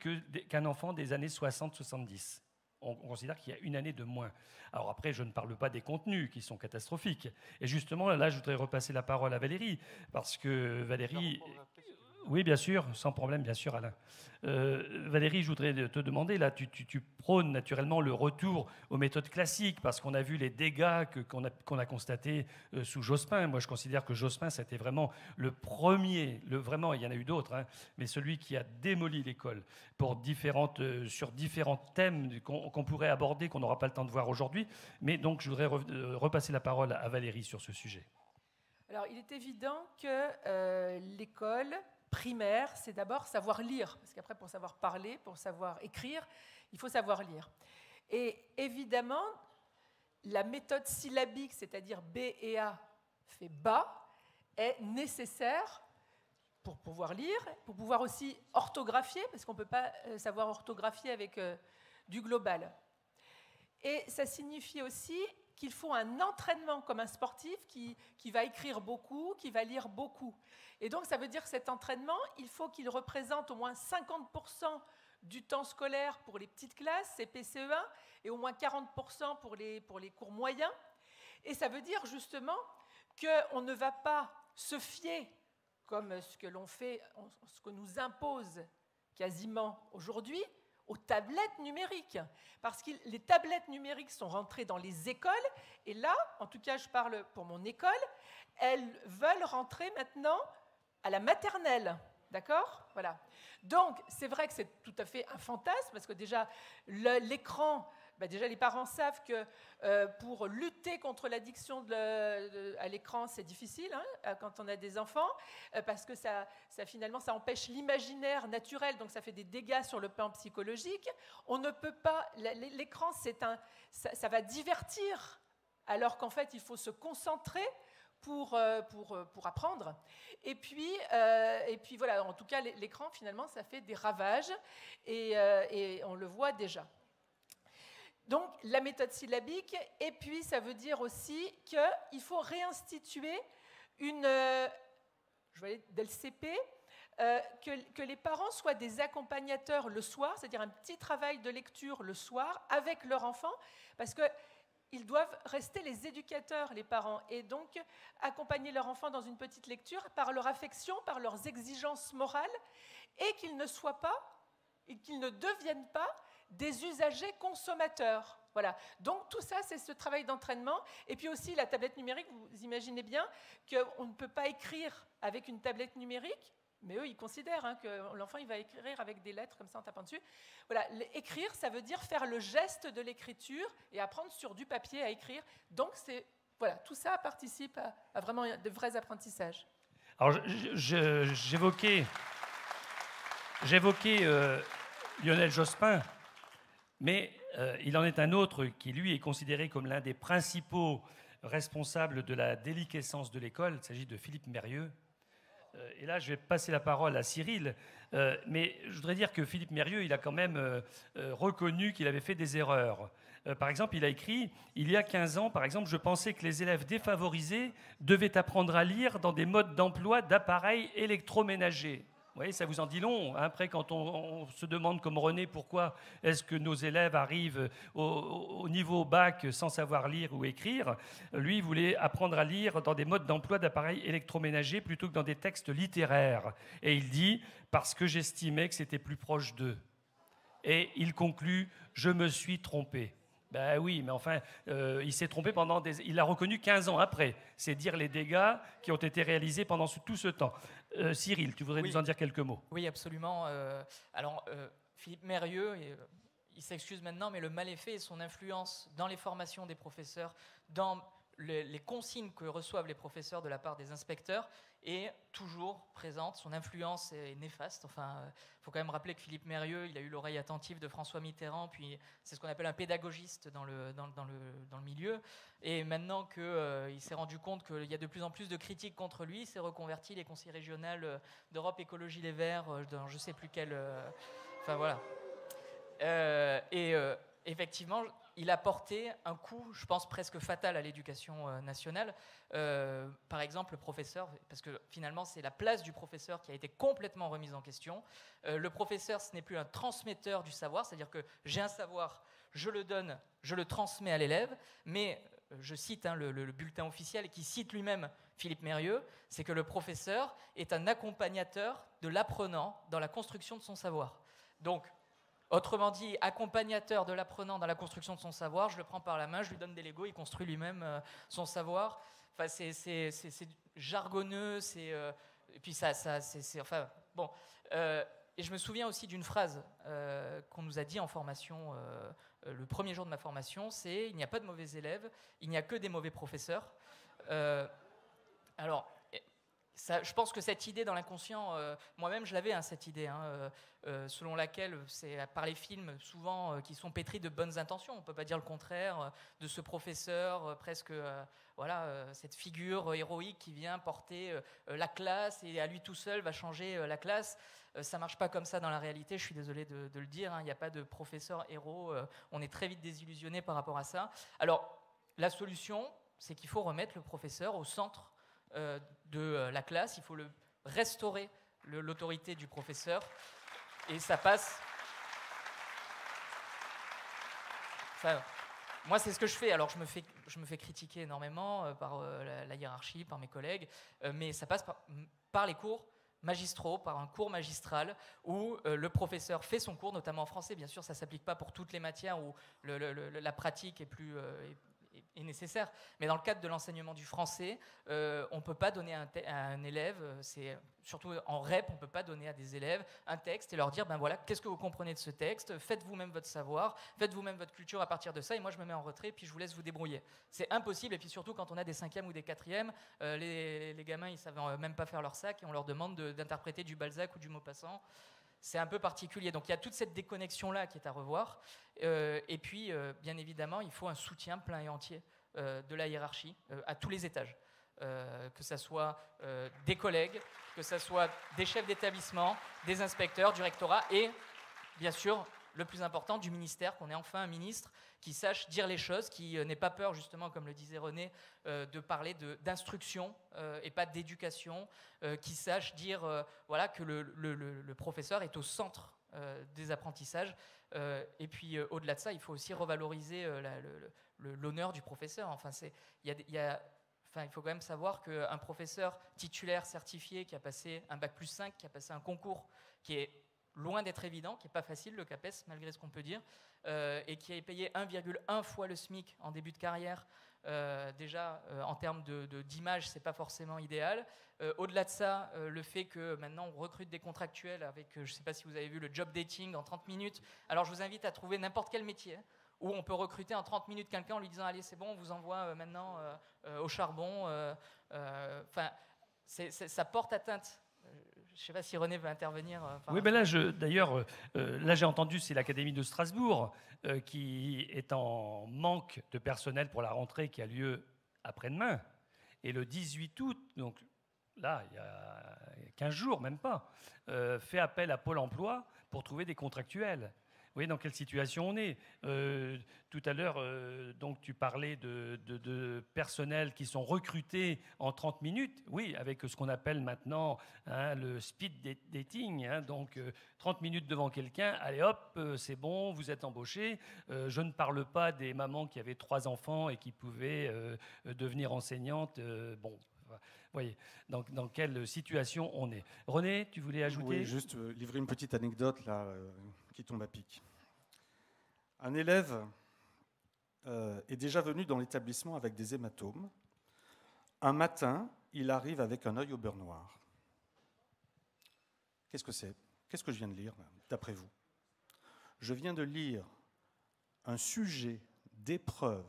qu'un enfant des années 60-70. On considère qu'il y a une année de moins. Alors après, je ne parle pas des contenus qui sont catastrophiques. Et justement, là, je voudrais repasser la parole à Valérie, parce que Valérie... Oui, bien sûr, sans problème, bien sûr, Alain. Valérie, je voudrais te demander, là, tu prônes naturellement le retour aux méthodes classiques, parce qu'on a vu les dégâts qu'on a constatés sous Jospin. Moi, je considère que Jospin, c'était vraiment le premier, vraiment, il y en a eu d'autres, hein, mais celui qui a démoli l'école sur différents thèmes qu'on pourrait aborder, qu'on n'aura pas le temps de voir aujourd'hui. Mais donc, je voudrais repasser la parole à Valérie sur ce sujet. Alors, il est évident que l'école primaire, c'est d'abord savoir lire, parce qu'après, pour savoir parler, pour savoir écrire, il faut savoir lire. Et évidemment, la méthode syllabique, c'est-à-dire B et A fait bas, est nécessaire pour pouvoir lire, pour pouvoir aussi orthographier, parce qu'on ne peut pas savoir orthographier avec du global. Et ça signifie aussi qu'il faut un entraînement comme un sportif qui va écrire beaucoup, qui va lire beaucoup. Et donc ça veut dire que cet entraînement, il faut qu'il représente au moins 50% du temps scolaire pour les petites classes, CP, CE1, et au moins 40% pour les cours moyens. Et ça veut dire justement qu'on ne va pas se fier, comme ce que l'on fait, ce que nous impose quasiment aujourd'hui, aux tablettes numériques. Parce que les tablettes numériques sont rentrées dans les écoles, et là, en tout cas je parle pour mon école, elles veulent rentrer maintenant à la maternelle. D'accord ? Voilà. Donc, c'est vrai que c'est tout à fait un fantasme, parce que déjà, l'écran, déjà les parents savent que pour lutter contre l'addiction à l'écran, c'est difficile quand on a des enfants, parce que finalement, ça empêche l'imaginaire naturel, donc ça fait des dégâts sur le plan psychologique. On ne peut pas... L'écran, ça va divertir, alors qu'en fait, il faut se concentrer pour apprendre. Et puis voilà, en tout cas, l'écran, finalement, ça fait des ravages, et on le voit déjà. Donc, la méthode syllabique, et puis ça veut dire aussi qu'il faut réinstituer je vais aller dès le CP, que les parents soient des accompagnateurs le soir, c'est-à-dire un petit travail de lecture le soir avec leur enfant, parce qu'ils doivent rester les éducateurs, les parents, et donc accompagner leur enfant dans une petite lecture par leur affection, par leurs exigences morales, et qu'ils ne soient pas, et qu'ils ne deviennent pas des usagers consommateurs. Voilà. Donc tout ça, c'est ce travail d'entraînement. Et puis aussi la tablette numérique, vous imaginez bien qu'on ne peut pas écrire avec une tablette numérique, mais eux, ils considèrent que l'enfant, il va écrire avec des lettres comme ça en tapant dessus. Voilà. Écrire, ça veut dire faire le geste de l'écriture et apprendre sur du papier à écrire. Donc voilà, tout ça participe à vraiment de vrais apprentissages. Alors j'évoquais Lionel Jospin, mais il en est un autre qui, lui, est considéré comme l'un des principaux responsables de la déliquescence de l'école. Il s'agit de Philippe Mérieux. Et là, je vais passer la parole à Cyril. Mais je voudrais dire que Philippe Mérieux, il a quand même reconnu qu'il avait fait des erreurs. Par exemple, il a écrit « Il y a 15 ans, par exemple, je pensais que les élèves défavorisés devaient apprendre à lire dans des modes d'emploi d'appareils électroménagers. » Vous voyez, ça vous en dit long. Après, quand on se demande comme René pourquoi est-ce que nos élèves arrivent au niveau bac sans savoir lire ou écrire, lui, il voulait apprendre à lire dans des modes d'emploi d'appareils électroménagers plutôt que dans des textes littéraires. Et il dit « parce que j'estimais que c'était plus proche d'eux ». Et il conclut « je me suis trompé ». Ben oui, mais enfin, il s'est trompé il l'a reconnu 15 ans après. C'est dire les dégâts qui ont été réalisés pendant tout ce temps. Cyril, tu voudrais nous en dire quelques mots? Oui, absolument. Philippe Mérieux, il s'excuse maintenant, mais le mal est fait et son influence dans les formations des professeurs, dans les consignes que reçoivent les professeurs de la part des inspecteurs est toujours présente. Son influence est néfaste. Enfin, faut quand même rappeler que Philippe Mérieux, il a eu l'oreille attentive de François Mitterrand, puis c'est ce qu'on appelle un pédagogiste dans le milieu. Et maintenant qu'il s'est rendu compte qu'il y a de plus en plus de critiques contre lui, il s'est reconverti les conseils régionaux d'Europe Écologie Les Verts, dans je ne sais plus quel... Enfin voilà. Effectivement, il a porté un coup, je pense, presque fatal à l'éducation nationale. Par exemple, le professeur, parce que finalement, c'est la place du professeur qui a été complètement remise en question. Le professeur, ce n'est plus un transmetteur du savoir, c'est-à-dire que j'ai un savoir, je le donne, je le transmets à l'élève, mais je cite le bulletin officiel qui cite lui-même Philippe Mérieux, c'est que le professeur est un accompagnateur de l'apprenant dans la construction de son savoir. Donc, autrement dit, accompagnateur de l'apprenant dans la construction de son savoir, je le prends par la main, je lui donne des Legos, il construit lui-même son savoir. Enfin, c'est jargonneux, et puis enfin, bon. Et je me souviens aussi d'une phrase qu'on nous a dit en formation, le premier jour de ma formation, c'est « Il n'y a pas de mauvais élèves, il n'y a que des mauvais professeurs ». Alors, je pense que cette idée dans l'inconscient, moi-même je l'avais, cette idée, selon laquelle c'est par les films souvent qui sont pétris de bonnes intentions, on ne peut pas dire le contraire, de ce professeur presque, cette figure héroïque qui vient porter la classe et à lui tout seul va changer la classe. Ça ne marche pas comme ça dans la réalité, je suis désolé de le dire, il n'y a pas de professeur héros, on est très vite désillusionné par rapport à ça. Alors la solution, c'est qu'il faut remettre le professeur au centre de la classe, il faut restaurer l'autorité du professeur, et ça passe... moi, c'est ce que je fais. Alors, je me fais critiquer énormément par la hiérarchie, par mes collègues, mais ça passe par les cours magistraux, par un cours magistral où le professeur fait son cours, notamment en français. Bien sûr, ça ne s'applique pas pour toutes les matières où la pratique est plus... est nécessaire, mais dans le cadre de l'enseignement du français, on ne peut pas donner à un élève, surtout en REP, on ne peut pas donner à des élèves un texte et leur dire, ben voilà, qu'est-ce que vous comprenez de ce texte, faites vous-même votre savoir, faites vous-même votre culture à partir de ça, et moi je me mets en retrait, puis je vous laisse vous débrouiller. C'est impossible, et puis surtout quand on a des 5e ou des 4e, les gamins, ils ne savent même pas faire leur sac, et on leur demande d'interpréter du Balzac ou du Maupassant. C'est un peu particulier. Donc il y a toute cette déconnexion-là qui est à revoir. Et puis, bien évidemment, il faut un soutien plein et entier de la hiérarchie à tous les étages. Que ce soit des collègues, que ce soit des chefs d'établissement, des inspecteurs, du rectorat et, bien sûr, le plus important, du ministère, qu'on ait enfin un ministre qui sache dire les choses, qui n'ait pas peur, justement, comme le disait René, de parler d'instruction et pas d'éducation, qui sache dire que le professeur est au centre des apprentissages. Et puis, au-delà de ça, il faut aussi revaloriser l'honneur du professeur. Enfin, il faut quand même savoir qu'un professeur titulaire certifié qui a passé un bac+5, qui a passé un concours qui est loin d'être évident, qui n'est pas facile, le CAPES, malgré ce qu'on peut dire, et qui est payé 1,1 fois le SMIC en début de carrière, déjà, en termes d'image, ce n'est pas forcément idéal. Au-delà de ça, le fait que maintenant on recrute des contractuels avec, je ne sais pas si vous avez vu, le job dating en 30 minutes. Alors, je vous invite à trouver n'importe quel métier où on peut recruter en 30 minutes quelqu'un en lui disant « Allez, c'est bon, on vous envoie maintenant au charbon ». Ça porte atteinte. Je ne sais pas si René veut intervenir. Oui, ben là, d'ailleurs, là j'ai entendu, c'est l'Académie de Strasbourg qui est en manque de personnel pour la rentrée qui a lieu après-demain. Et le 18 août, donc là, il y a 15 jours, même pas, fait appel à Pôle emploi pour trouver des contractuels. Vous voyez dans quelle situation on est. Tout à l'heure, donc tu parlais de personnels qui sont recrutés en 30 minutes. Oui, avec ce qu'on appelle maintenant le speed dating. Donc 30 minutes devant quelqu'un, allez hop, c'est bon, vous êtes embauché. Je ne parle pas des mamans qui avaient 3 enfants et qui pouvaient devenir enseignantes. Bon. Vous voyez dans quelle situation on est. René, tu voulais ajouter ? Oui, juste livrer une petite anecdote là, qui tombe à pic. Un élève est déjà venu dans l'établissement avec des hématomes. Un matin, il arrive avec un œil au beurre noir. Qu'est-ce que c'est ? Qu'est-ce que je viens de lire, d'après vous ? Je viens de lire un sujet d'épreuve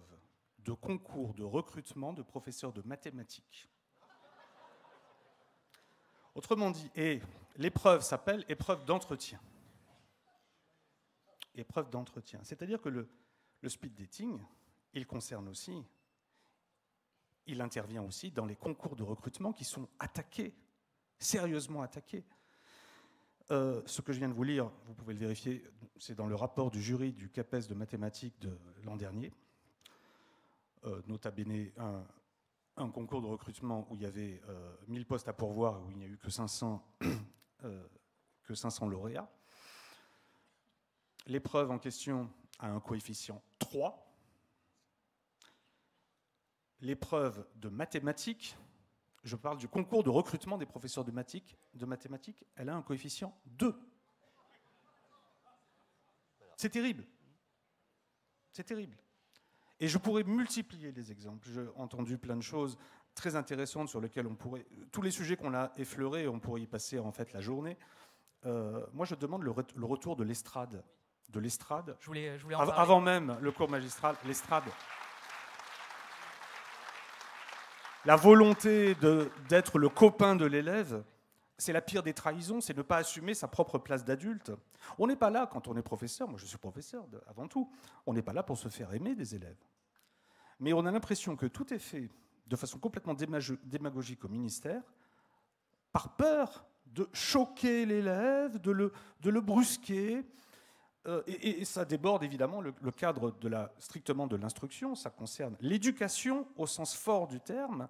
de concours de recrutement de professeurs de mathématiques. Autrement dit, et l'épreuve s'appelle épreuve d'entretien. Épreuve d'entretien. C'est-à-dire que le speed dating, il concerne aussi, il intervient aussi dans les concours de recrutement qui sont attaqués, sérieusement attaqués. Ce que je viens de vous lire, vous pouvez le vérifier, c'est dans le rapport du jury du CAPES de mathématiques de l'an dernier. Nota bene, un concours de recrutement où il y avait 1000 postes à pourvoir et où il n'y a eu que 500 lauréats. L'épreuve en question a un coefficient 3. L'épreuve de mathématiques, je parle du concours de recrutement des professeurs de mathématiques, elle a un coefficient 2. C'est terrible. C'est terrible. Et je pourrais multiplier les exemples. J'ai entendu plein de choses très intéressantes sur lesquelles on pourrait... Tous les sujets qu'on a effleurés, on pourrait y passer en fait la journée. Moi, je demande le retour de l'estrade. De l'estrade. Je voulais en parler. Avant même le cours magistral, l'estrade. la volonté d'être le copain de l'élève, c'est la pire des trahisons, c'est ne pas assumer sa propre place d'adulte. On n'est pas là, quand on est professeur, moi je suis professeur avant tout, on n'est pas là pour se faire aimer des élèves. Mais on a l'impression que tout est fait de façon complètement démagogique au ministère, par peur de choquer l'élève, de le brusquer. Et ça déborde évidemment le cadre strictement de l'instruction, ça concerne l'éducation au sens fort du terme.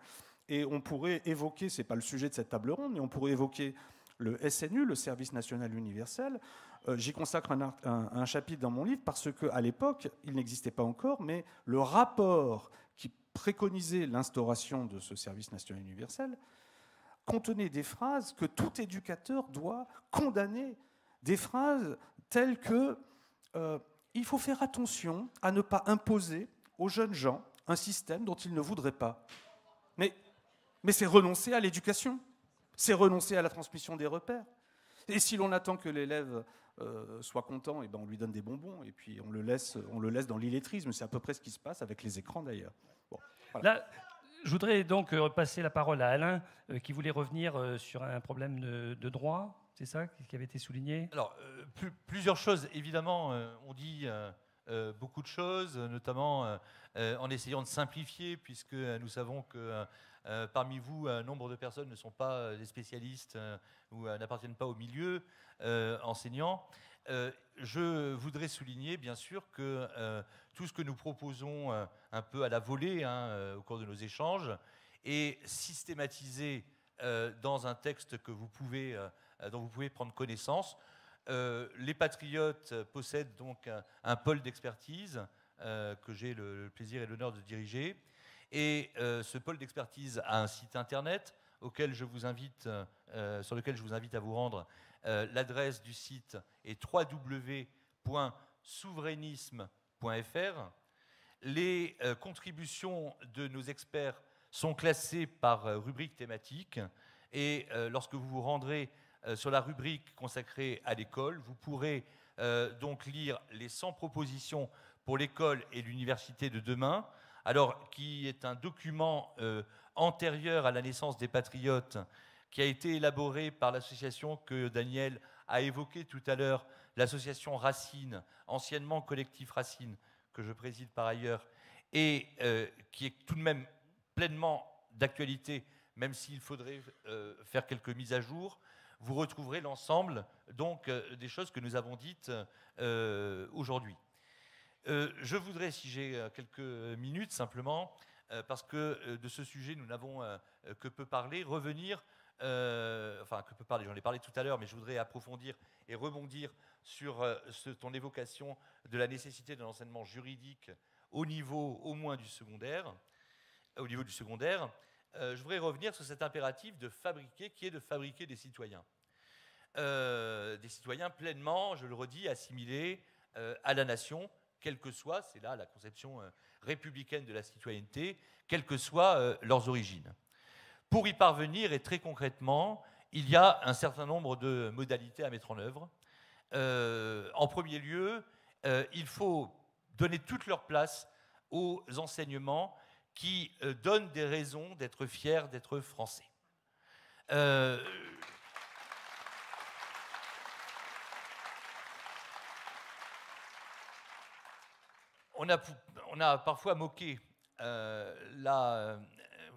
Et on pourrait évoquer, ce n'est pas le sujet de cette table ronde, mais on pourrait évoquer le SNU, le Service national universel. J'y consacre un chapitre dans mon livre parce qu'à l'époque, il n'existait pas encore, mais le rapport qui préconisait l'instauration de ce Service national universel contenait des phrases que tout éducateur doit condamner. Des phrases telles que il faut faire attention à ne pas imposer aux jeunes gens un système dont ils ne voudraient pas. Mais c'est renoncer à l'éducation, c'est renoncer à la transmission des repères. Et si l'on attend que l'élève soit content, et ben on lui donne des bonbons et puis on le laisse dans l'illettrisme. C'est à peu près ce qui se passe avec les écrans d'ailleurs. Bon, voilà. Là, je voudrais donc passer la parole à Alain qui voulait revenir sur un problème de droit. C'est ça qui avait été souligné? Alors, plusieurs choses. Évidemment, on dit beaucoup de choses, notamment en essayant de simplifier, puisque nous savons que parmi vous, un nombre de personnes ne sont pas des spécialistes ou n'appartiennent pas au milieu enseignant. Je voudrais souligner, bien sûr, que tout ce que nous proposons un peu à la volée au cours de nos échanges est systématisé dans un texte que dont vous pouvez prendre connaissance. Les Patriotes possèdent donc un pôle d'expertise que j'ai le plaisir et l'honneur de diriger. Et ce pôle d'expertise a un site internet sur lequel je vous invite à vous rendre. L'adresse du site est www.souverainisme.fr. Les contributions de nos experts sont classées par rubrique thématique. Et lorsque vous vous rendrez sur la rubrique consacrée à l'école, vous pourrez donc lire les 100 propositions pour l'école et l'université de demain, alors qui est un document antérieur à la naissance des Patriotes, qui a été élaboré par l'association que Daniel a évoquée tout à l'heure, l'association Racine, anciennement Collectif Racine, que je préside par ailleurs, et qui est tout de même pleinement d'actualité, même s'il faudrait faire quelques mises à jour. Vous retrouverez l'ensemble donc des choses que nous avons dites aujourd'hui. Je voudrais, si j'ai quelques minutes simplement, parce que de ce sujet nous n'avons que peu parlé, revenir, que peu parler, j'en ai parlé tout à l'heure, mais je voudrais approfondir et rebondir sur ton évocation de la nécessité d'un enseignement juridique au niveau au moins du secondaire, je voudrais revenir sur cet impératif de fabriquer des citoyens pleinement, je le redis, assimilés à la nation, quelle que soit, c'est là la conception républicaine de la citoyenneté, quelles que soient leurs origines. Pour y parvenir, et très concrètement, il y a un certain nombre de modalités à mettre en œuvre. En premier lieu, il faut donner toute leur place aux enseignements qui donnent des raisons d'être fiers d'être français. On a parfois moqué vous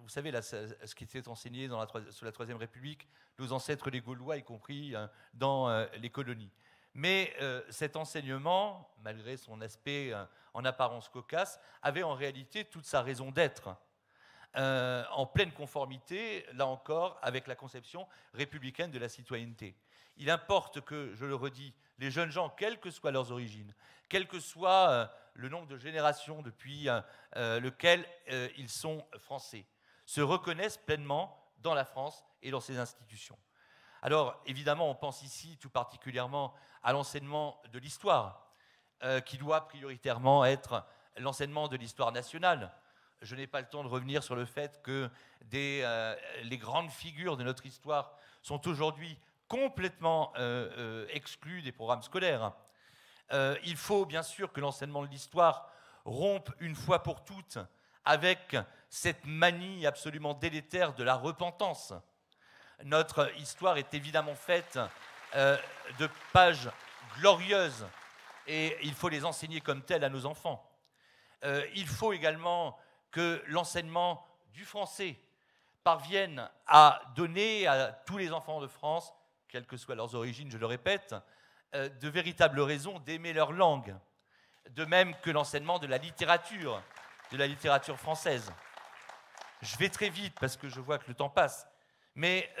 savez, ce qui était enseigné sous la Troisième République, nos ancêtres les Gaulois, y compris dans les colonies. Mais cet enseignement, malgré son aspect en apparence cocasse, avait en réalité toute sa raison d'être, en pleine conformité, là encore, avec la conception républicaine de la citoyenneté. Il importe que, je le redis, les jeunes gens, quelles que soient leurs origines, quel que soit le nombre de générations depuis lequel ils sont français, se reconnaissent pleinement dans la France et dans ses institutions. Alors, évidemment, on pense ici tout particulièrement à l'enseignement de l'histoire, qui doit prioritairement être l'enseignement de l'histoire nationale. Je n'ai pas le temps de revenir sur le fait que les grandes figures de notre histoire sont aujourd'hui complètement exclues des programmes scolaires. Il faut bien sûr que l'enseignement de l'histoire rompe une fois pour toutes avec cette manie absolument délétère de la repentance. Notre histoire est évidemment faite de pages glorieuses et il faut les enseigner comme telles à nos enfants. Il faut également que l'enseignement du français parvienne à donner à tous les enfants de France, quelles que soient leurs origines, je le répète, de véritables raisons d'aimer leur langue, de même que l'enseignement de la littérature française. Je vais très vite parce que je vois que le temps passe, mais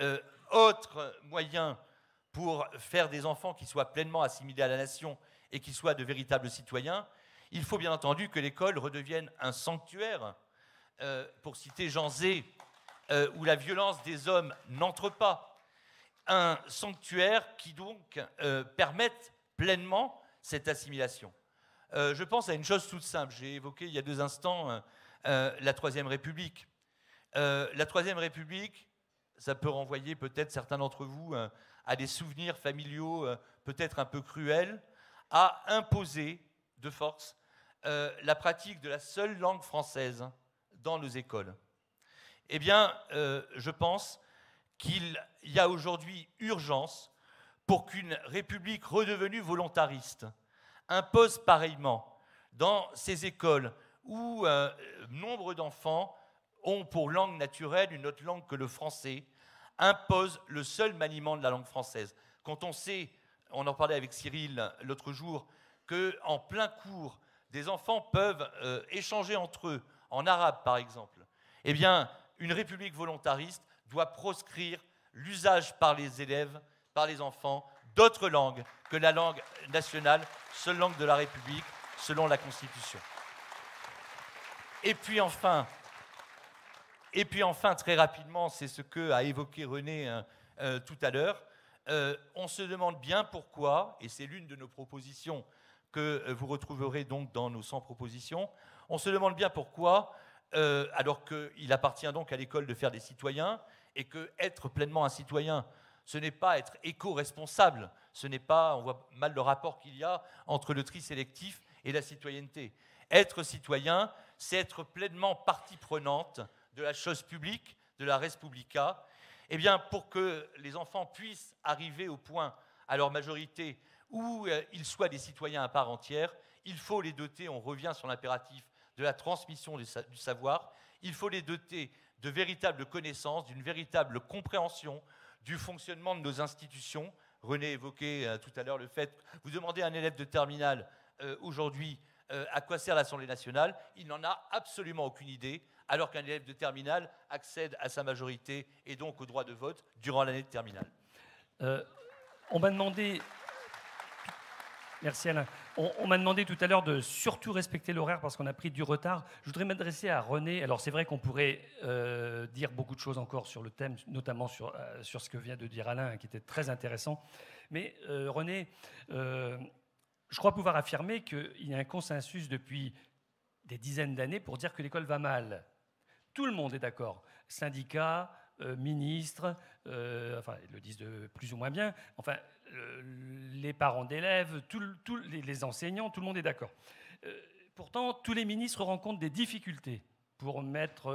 autre moyen pour faire des enfants qui soient pleinement assimilés à la nation et qui soient de véritables citoyens, il faut bien entendu que l'école redevienne un sanctuaire, pour citer Jean Zay, où la violence des hommes n'entre pas. Un sanctuaire qui donc permette pleinement cette assimilation. Je pense à une chose toute simple. J'ai évoqué il y a 2 instants la Troisième République. La Troisième République, ça peut renvoyer peut-être certains d'entre vous à des souvenirs familiaux peut-être un peu cruels, a imposé de force la pratique de la seule langue française dans nos écoles. Eh bien, je pense qu'il y a aujourd'hui urgence pour qu'une République redevenue volontariste impose pareillement dans ces écoles où nombre d'enfants ont pour langue naturelle une autre langue que le français, impose le seul maniement de la langue française. Quand on sait, on en parlait avec Cyril l'autre jour, qu'en plein cours, des enfants peuvent échanger entre eux, en arabe par exemple, eh bien, une République volontariste doit proscrire l'usage par les élèves, par les enfants, d'autres langues que la langue nationale, seule langue de la République, selon la Constitution. Et puis enfin, très rapidement, c'est ce qu'a évoqué René tout à l'heure, on se demande bien pourquoi, et c'est l'une de nos propositions que vous retrouverez donc dans nos 100 propositions, on se demande bien pourquoi, alors qu'il appartient donc à l'école de faire des citoyens, et que être pleinement un citoyen, ce n'est pas être éco-responsable, ce n'est pas, on voit mal le rapport qu'il y a entre le tri sélectif et la citoyenneté. Être citoyen, c'est être pleinement partie prenante de la chose publique, de la res publica. Eh bien, pour que les enfants puissent arriver au point, à leur majorité, où ils soient des citoyens à part entière, il faut les doter, on revient sur l'impératif de la transmission du savoir, il faut les doter de véritables connaissances, d'une véritable compréhension du fonctionnement de nos institutions. René évoquait tout à l'heure le fait, vous demandez à un élève de terminale aujourd'hui à quoi sert l'Assemblée nationale, il n'en a absolument aucune idée, alors qu'un élève de terminale accède à sa majorité et donc au droit de vote durant l'année de terminale. On m'a demandé... Merci Alain. On m'a demandé tout à l'heure de surtout respecter l'horaire parce qu'on a pris du retard. Je voudrais m'adresser à René. Alors c'est vrai qu'on pourrait dire beaucoup de choses encore sur le thème, notamment sur ce que vient de dire Alain, qui était très intéressant. Mais René, je crois pouvoir affirmer qu'il y a un consensus depuis des dizaines d'années pour dire que l'école va mal. Tout le monde est d'accord. Syndicats, ministres, enfin ils le disent de plus ou moins bien. Enfin, les parents d'élèves, les enseignants, tout le monde est d'accord. Pourtant, tous les ministres rencontrent des difficultés pour mettre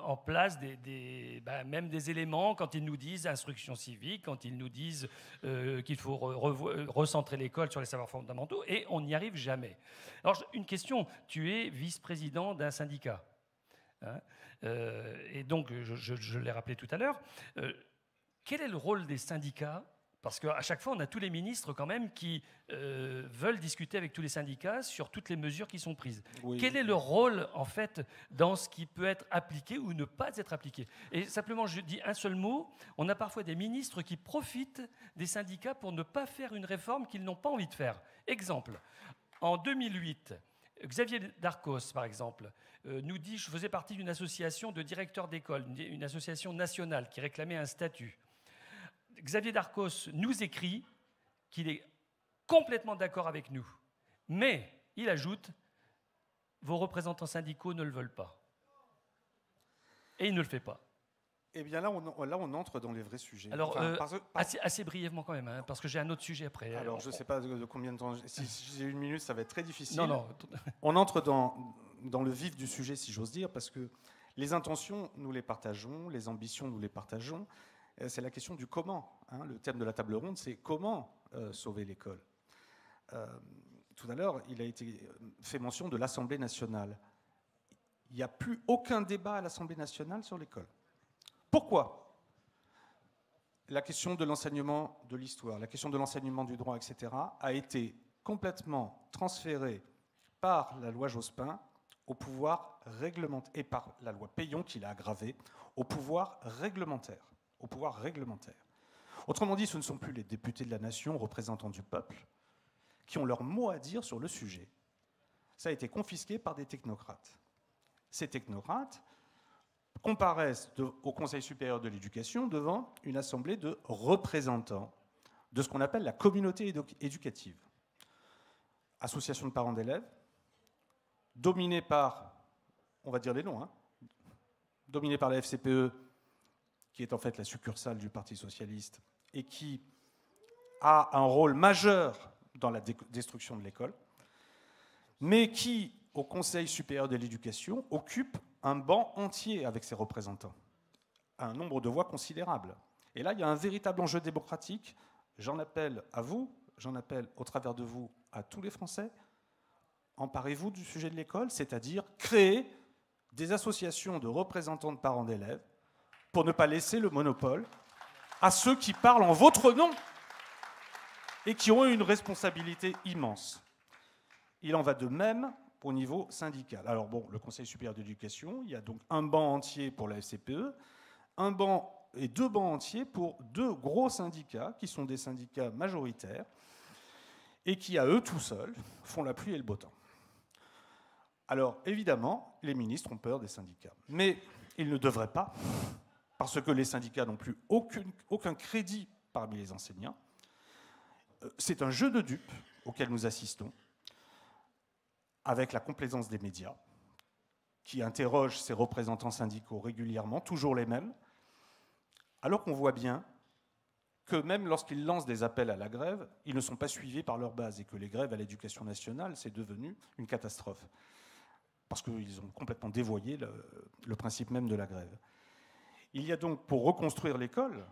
en place même des éléments quand ils nous disent instruction civique, quand ils nous disent qu'il faut recentrer l'école sur les savoirs fondamentaux, et on n'y arrive jamais. Alors, une question, tu es vice-président d'un syndicat, hein, et donc, je l'ai rappelé tout à l'heure, quel est le rôle des syndicats ? Parce qu'à chaque fois, on a tous les ministres quand même qui veulent discuter avec tous les syndicats sur toutes les mesures qui sont prises. Oui. Quel est leur rôle, en fait, dans ce qui peut être appliqué ou ne pas être appliqué ? Et simplement, je dis un seul mot, on a parfois des ministres qui profitent des syndicats pour ne pas faire une réforme qu'ils n'ont pas envie de faire. Exemple, en 2008, Xavier Darcos, par exemple, nous dit, je faisais partie d'une association de directeurs d'école, une association nationale qui réclamait un statut. Xavier Darcos nous écrit qu'il est complètement d'accord avec nous. Mais, il ajoute, vos représentants syndicaux ne le veulent pas. Et il ne le fait pas. Eh bien là, on entre dans les vrais sujets. Alors, assez brièvement quand même, hein, parce que j'ai un autre sujet après. Alors, je ne sais pas de combien de temps... Si j'ai 1 minute, ça va être très difficile. Non. On entre dans dans le vif du sujet, si j'ose dire, parce que les intentions, nous les partageons, les ambitions, nous les partageons. C'est la question du comment. Le thème de la table ronde, c'est comment sauver l'école. Tout à l'heure, il a été fait mention de l'Assemblée nationale. Il n'y a plus aucun débat à l'Assemblée nationale sur l'école. Pourquoi ? La question de l'enseignement de l'histoire, la question de l'enseignement du droit, etc., a été complètement transférée par la loi Jospin au pouvoir réglementaire, et par la loi Peillon qui l'a aggravée, au pouvoir réglementaire. Au pouvoir réglementaire. Autrement dit, ce ne sont plus les députés de la nation, représentants du peuple, qui ont leur mot à dire sur le sujet. Ça a été confisqué par des technocrates. Ces technocrates comparaissent au Conseil supérieur de l'éducation devant une assemblée de représentants de ce qu'on appelle la communauté éducative. Association de parents d'élèves, dominée par, on va dire les noms, dominée par la FCPE, qui est en fait la succursale du Parti socialiste, et qui a un rôle majeur dans la destruction de l'école, mais qui, au Conseil supérieur de l'éducation, occupe un banc entier avec ses représentants, un nombre de voix considérable. Et là, il y a un véritable enjeu démocratique. J'en appelle à vous, j'en appelle au travers de vous à tous les Français. Emparez-vous du sujet de l'école, c'est-à-dire créer des associations de représentants de parents d'élèves pour ne pas laisser le monopole à ceux qui parlent en votre nom et qui ont une responsabilité immense. Il en va de même au niveau syndical. Alors bon, le Conseil supérieur d'éducation, il y a donc un banc entier pour la FCPE, un banc et deux bancs entiers pour deux gros syndicats qui sont des syndicats majoritaires et qui, à eux tout seuls, font la pluie et le beau temps. Alors, évidemment, les ministres ont peur des syndicats. Mais ils ne devraient pas, parce que les syndicats n'ont plus aucun crédit parmi les enseignants. C'est un jeu de dupes auquel nous assistons, avec la complaisance des médias, qui interrogent ces représentants syndicaux régulièrement, toujours les mêmes, alors qu'on voit bien que même lorsqu'ils lancent des appels à la grève, ils ne sont pas suivis par leur base, et que les grèves à l'éducation nationale, c'est devenu une catastrophe, parce qu'ils ont complètement dévoyé le principe même de la grève. Il y a donc, pour reconstruire l'école,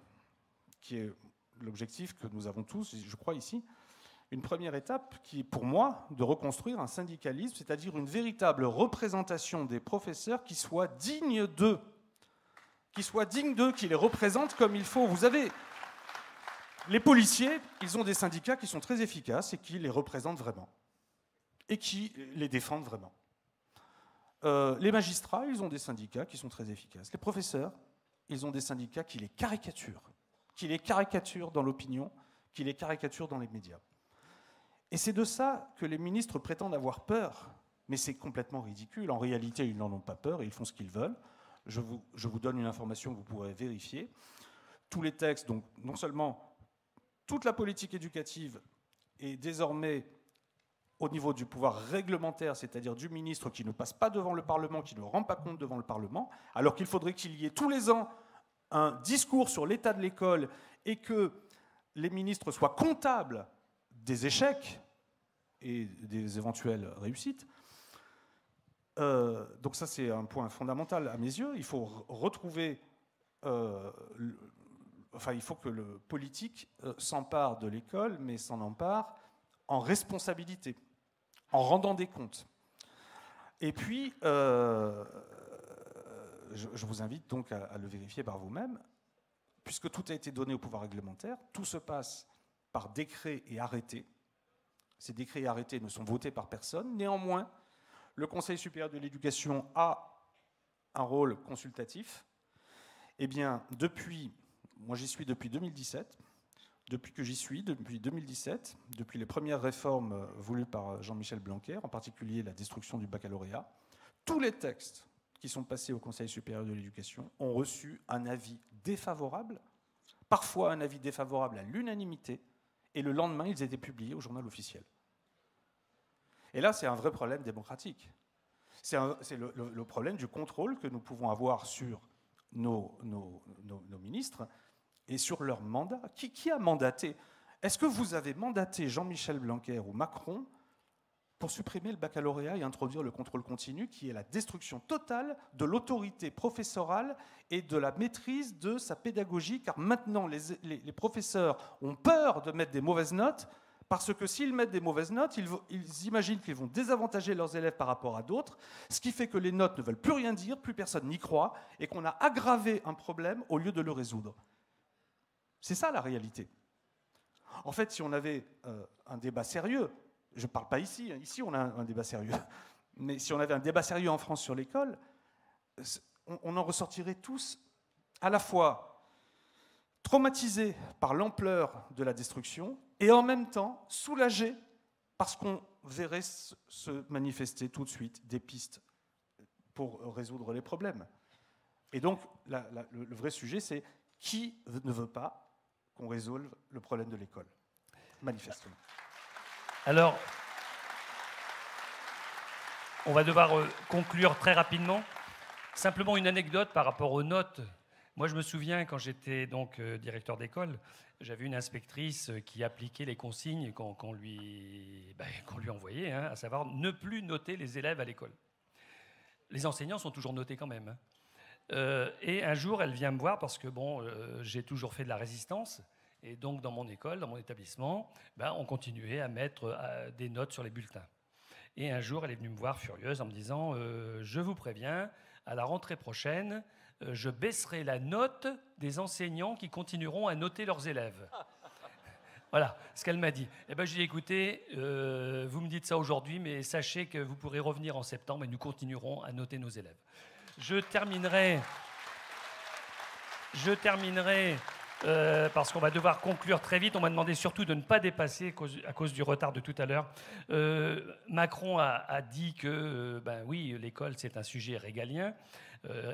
qui est l'objectif que nous avons tous, je crois ici, une première étape qui est pour moi de reconstruire un syndicalisme, c'est-à-dire une véritable représentation des professeurs qui soit digne d'eux, qui les représente comme il faut. Vous avez les policiers, ils ont des syndicats qui sont très efficaces et qui les représentent vraiment, et qui les défendent vraiment. Les magistrats, ils ont des syndicats qui sont très efficaces. Les professeurs, ils ont des syndicats qui les caricaturent dans l'opinion, qui les caricaturent dans les médias. Et c'est de ça que les ministres prétendent avoir peur. Mais c'est complètement ridicule. En réalité, ils n'en ont pas peur et ils font ce qu'ils veulent. Je vous donne une information que vous pourrez vérifier. Tous les textes, donc non seulement toute la politique éducative est désormais au niveau du pouvoir réglementaire, c'est-à-dire du ministre qui ne passe pas devant le Parlement, qui ne rend pas compte devant le Parlement, alors qu'il faudrait qu'il y ait tous les ans un discours sur l'état de l'école et que les ministres soient comptables des échecs et des éventuelles réussites. Donc ça, c'est un point fondamental à mes yeux. Il faut retrouver... il faut que le politique s'empare de l'école, mais s'en empare en responsabilité, en rendant des comptes. Et puis, je vous invite donc à le vérifier par vous-même, puisque tout a été donné au pouvoir réglementaire, tout se passe par décret et arrêté. Ces décrets et arrêtés ne sont votés par personne. Néanmoins, le Conseil supérieur de l'éducation a un rôle consultatif. Eh bien, moi j'y suis depuis 2017, depuis 2017, depuis les premières réformes voulues par Jean-Michel Blanquer, en particulier la destruction du baccalauréat, tous les textes qui sont passés au Conseil supérieur de l'éducation ont reçu un avis défavorable, parfois un avis défavorable à l'unanimité, et le lendemain, ils étaient publiés au journal officiel. Et là, c'est un vrai problème démocratique. C'est le problème du contrôle que nous pouvons avoir sur nos ministres et sur leur mandat. Qui a mandaté ? Est-ce que vous avez mandaté Jean-Michel Blanquer ou Macron pour supprimer le baccalauréat et introduire le contrôle continu, qui est la destruction totale de l'autorité professorale et de la maîtrise de sa pédagogie, car maintenant les professeurs ont peur de mettre des mauvaises notes, parce que s'ils mettent des mauvaises notes, ils imaginent qu'ils vont désavantager leurs élèves par rapport à d'autres, ce qui fait que les notes ne veulent plus rien dire, plus personne n'y croit, et qu'on a aggravé un problème au lieu de le résoudre. C'est ça la réalité. En fait, si on avait un débat sérieux, je ne parle pas ici, ici on a un débat sérieux, mais si on avait un débat sérieux en France sur l'école, on en ressortirait tous à la fois traumatisés par l'ampleur de la destruction et en même temps soulagés parce qu'on verrait se manifester tout de suite des pistes pour résoudre les problèmes. Et donc, le vrai sujet, c'est qui ne veut pas qu'on résolve le problème de l'école, manifestement. Alors, on va devoir conclure très rapidement. Simplement une anecdote par rapport aux notes. Moi, je me souviens, quand j'étais donc directeur d'école, j'avais une inspectrice qui appliquait les consignes qu'on lui envoyait, hein, à savoir ne plus noter les élèves à l'école. Les enseignants sont toujours notés quand même. Et un jour, elle vient me voir parce que j'ai toujours fait de la résistance. Et donc, dans mon école, dans mon établissement, on continuait à mettre des notes sur les bulletins. Et un jour, elle est venue me voir furieuse en me disant « Je vous préviens, à la rentrée prochaine, je baisserai la note des enseignants qui continueront à noter leurs élèves. » Voilà ce qu'elle m'a dit. Eh ben, j'ai dit, écoutez, vous me dites ça aujourd'hui, mais sachez que vous pourrez revenir en septembre et nous continuerons à noter nos élèves. Je terminerai parce qu'on va devoir conclure très vite. On m'a demandé surtout de ne pas dépasser à cause du retard de tout à l'heure. Macron a dit que, oui, l'école, c'est un sujet régalien.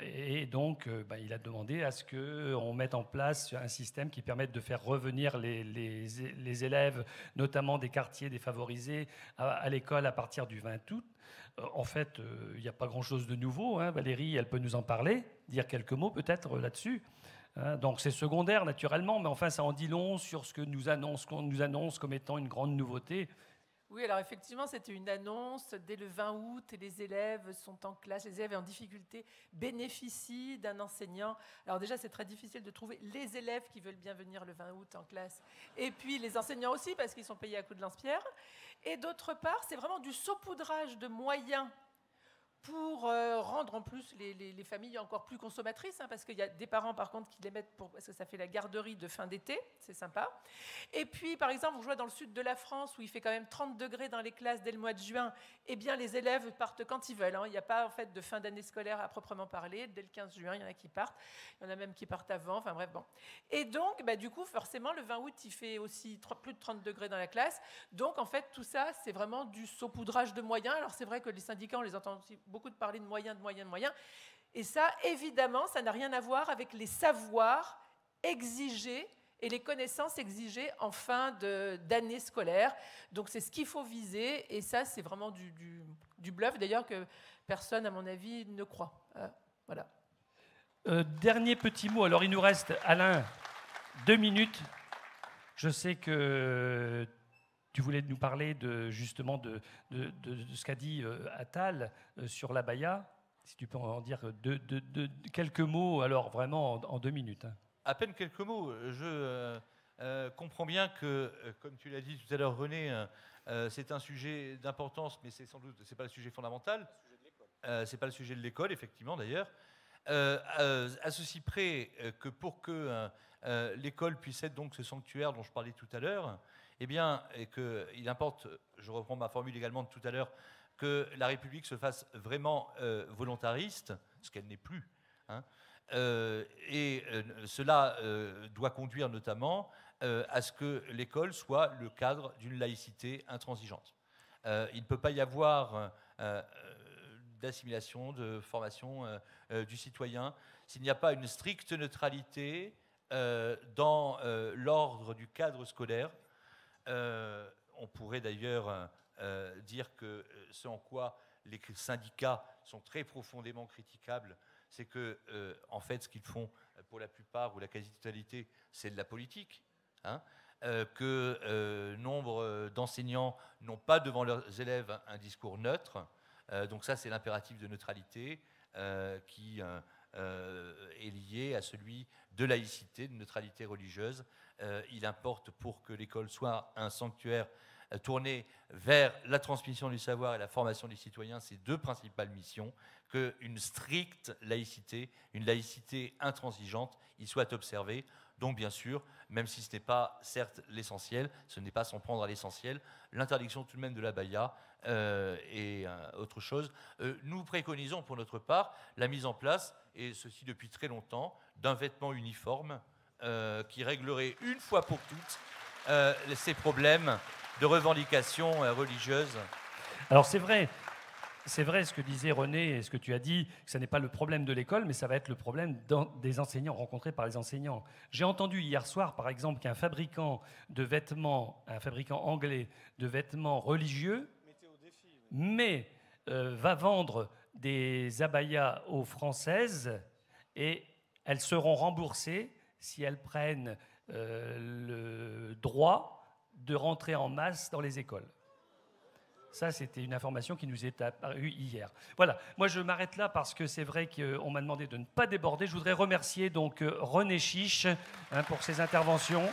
Et donc, il a demandé à ce qu'on mette en place un système qui permette de faire revenir les élèves, notamment des quartiers défavorisés, à l'école à partir du 20 août. En fait, il n'y a pas grand-chose de nouveau. Hein. Valérie, elle peut nous en parler, dire quelques mots peut-être là-dessus. Donc c'est secondaire naturellement, mais enfin ça en dit long sur ce qu'on nous annonce comme étant une grande nouveauté. Oui, alors effectivement, c'était une annonce dès le 20 août et les élèves sont en classe, les élèves en difficulté bénéficient d'un enseignant. Alors déjà, c'est très difficile de trouver les élèves qui veulent bien venir le 20 août en classe et puis les enseignants aussi parce qu'ils sont payés à coups de lance-pierre. Et d'autre part, c'est vraiment du saupoudrage de moyens pour rendre en plus les familles encore plus consommatrices, hein, parce qu'il y a des parents par contre qui les mettent parce que ça fait la garderie de fin d'été, c'est sympa. Et puis par exemple, vous jouez dans le sud de la France où il fait quand même 30 degrés dans les classes dès le mois de juin, eh bien les élèves partent quand ils veulent, hein. Il n'y a pas en fait de fin d'année scolaire à proprement parler, dès le 15 juin il y en a qui partent, il y en a même qui partent avant, enfin bref bon. Et donc du coup forcément le 20 août il fait aussi plus de 30 degrés dans la classe, donc en fait tout ça c'est vraiment du saupoudrage de moyens. Alors c'est vrai que les syndicats on les entend aussi beaucoup de parler de moyens. Et ça, évidemment, ça n'a rien à voir avec les savoirs exigés et les connaissances exigées en fin d'année scolaire. Donc, c'est ce qu'il faut viser. Et ça, c'est vraiment du bluff, d'ailleurs, que personne, à mon avis, ne croit. Voilà. Dernier petit mot. Alors, il nous reste, Alain, 2 minutes. Je sais que tu voulais nous parler justement de ce qu'a dit Attal sur l'abaya. Si tu peux en dire quelques mots, alors vraiment en 2 minutes. Hein. À peine quelques mots. Je comprends bien que, comme tu l'as dit tout à l'heure, René, c'est un sujet d'importance, mais c'est pas le sujet fondamental. C'est pas le sujet de l'école, effectivement, d'ailleurs. À ceci près que pour que l'école puisse être donc ce sanctuaire dont je parlais tout à l'heure, eh bien, et qu'il importe, je reprends ma formule également de tout à l'heure, que la République se fasse vraiment volontariste, ce qu'elle n'est plus. Hein, cela doit conduire notamment à ce que l'école soit le cadre d'une laïcité intransigeante. Il ne peut pas y avoir d'assimilation, de formation du citoyen s'il n'y a pas une stricte neutralité dans l'ordre du cadre scolaire. On pourrait d'ailleurs dire que ce en quoi les syndicats sont très profondément critiquables, c'est que, en fait, ce qu'ils font pour la plupart ou la quasi-totalité, c'est de la politique. Hein. que nombre d'enseignants n'ont pas devant leurs élèves un discours neutre. Donc ça, c'est l'impératif de neutralité qui est lié à celui de laïcité, de neutralité religieuse. Il importe pour que l'école soit un sanctuaire tourné vers la transmission du savoir et la formation des citoyens, ces deux principales missions, qu'une stricte laïcité, une laïcité intransigeante, y soit observée. Donc bien sûr, même si ce n'est pas certes l'essentiel, ce n'est pas s'en prendre à l'essentiel, l'interdiction tout de même de l'abaya et autre chose. Nous préconisons pour notre part la mise en place, et ceci depuis très longtemps, d'un vêtement uniforme qui réglerait une fois pour toutes ces problèmes de revendications religieuses. Alors c'est vrai ce que disait René et ce que tu as dit, que ce n'est pas le problème de l'école, mais ça va être le problème des enseignants, rencontrés par les enseignants. J'ai entendu hier soir, par exemple, qu'un fabricant de vêtements, un fabricant anglais de vêtements religieux, va vendre des abayas aux Françaises et elles seront remboursées si elles prennent le droit de rentrer en masse dans les écoles. Ça, c'était une information qui nous est apparue hier. Voilà, moi je m'arrête là parce que c'est vrai qu'on m'a demandé de ne pas déborder. Je voudrais remercier donc René Chiche pour ses interventions.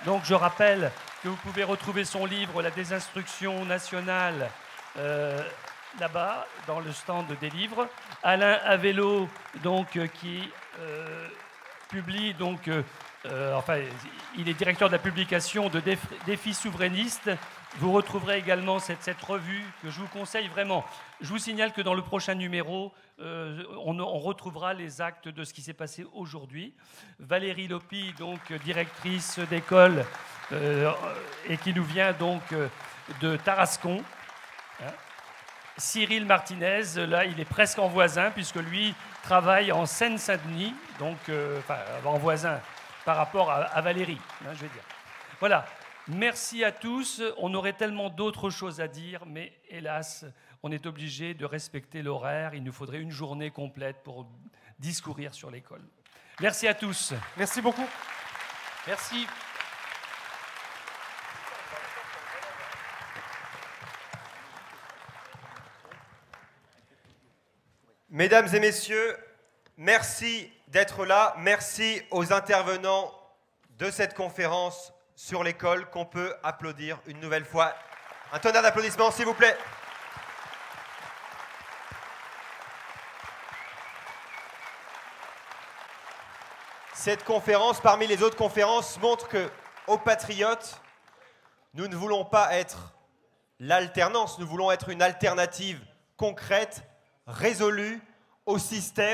Donc je rappelle que vous pouvez retrouver son livre « La désinstruction nationale » là-bas, dans le stand des livres. Alain Avello, donc, qui publie donc... il est directeur de la publication de Défis souverainistes. Vous retrouverez également cette revue que je vous conseille vraiment. Je vous signale que dans le prochain numéro, on retrouvera les actes de ce qui s'est passé aujourd'hui. Valérie Lopi, donc directrice d'école, et qui nous vient donc de Tarascon. Cyril Martinez, là, il est presque en voisin, puisque lui travaille en Seine-Saint-Denis, donc en voisin par rapport à Valérie, je veux dire. Voilà, merci à tous. On aurait tellement d'autres choses à dire, mais hélas, on est obligé de respecter l'horaire. Il nous faudrait une journée complète pour discourir sur l'école. Merci à tous. Merci beaucoup. Merci. Mesdames et messieurs, merci d'être là. Merci aux intervenants de cette conférence sur l'école qu'on peut applaudir une nouvelle fois. Un tonnerre d'applaudissements, s'il vous plaît. Cette conférence, parmi les autres conférences, montre qu'aux Patriotes, nous ne voulons pas être l'alternance, nous voulons être une alternative concrète, résolue au système.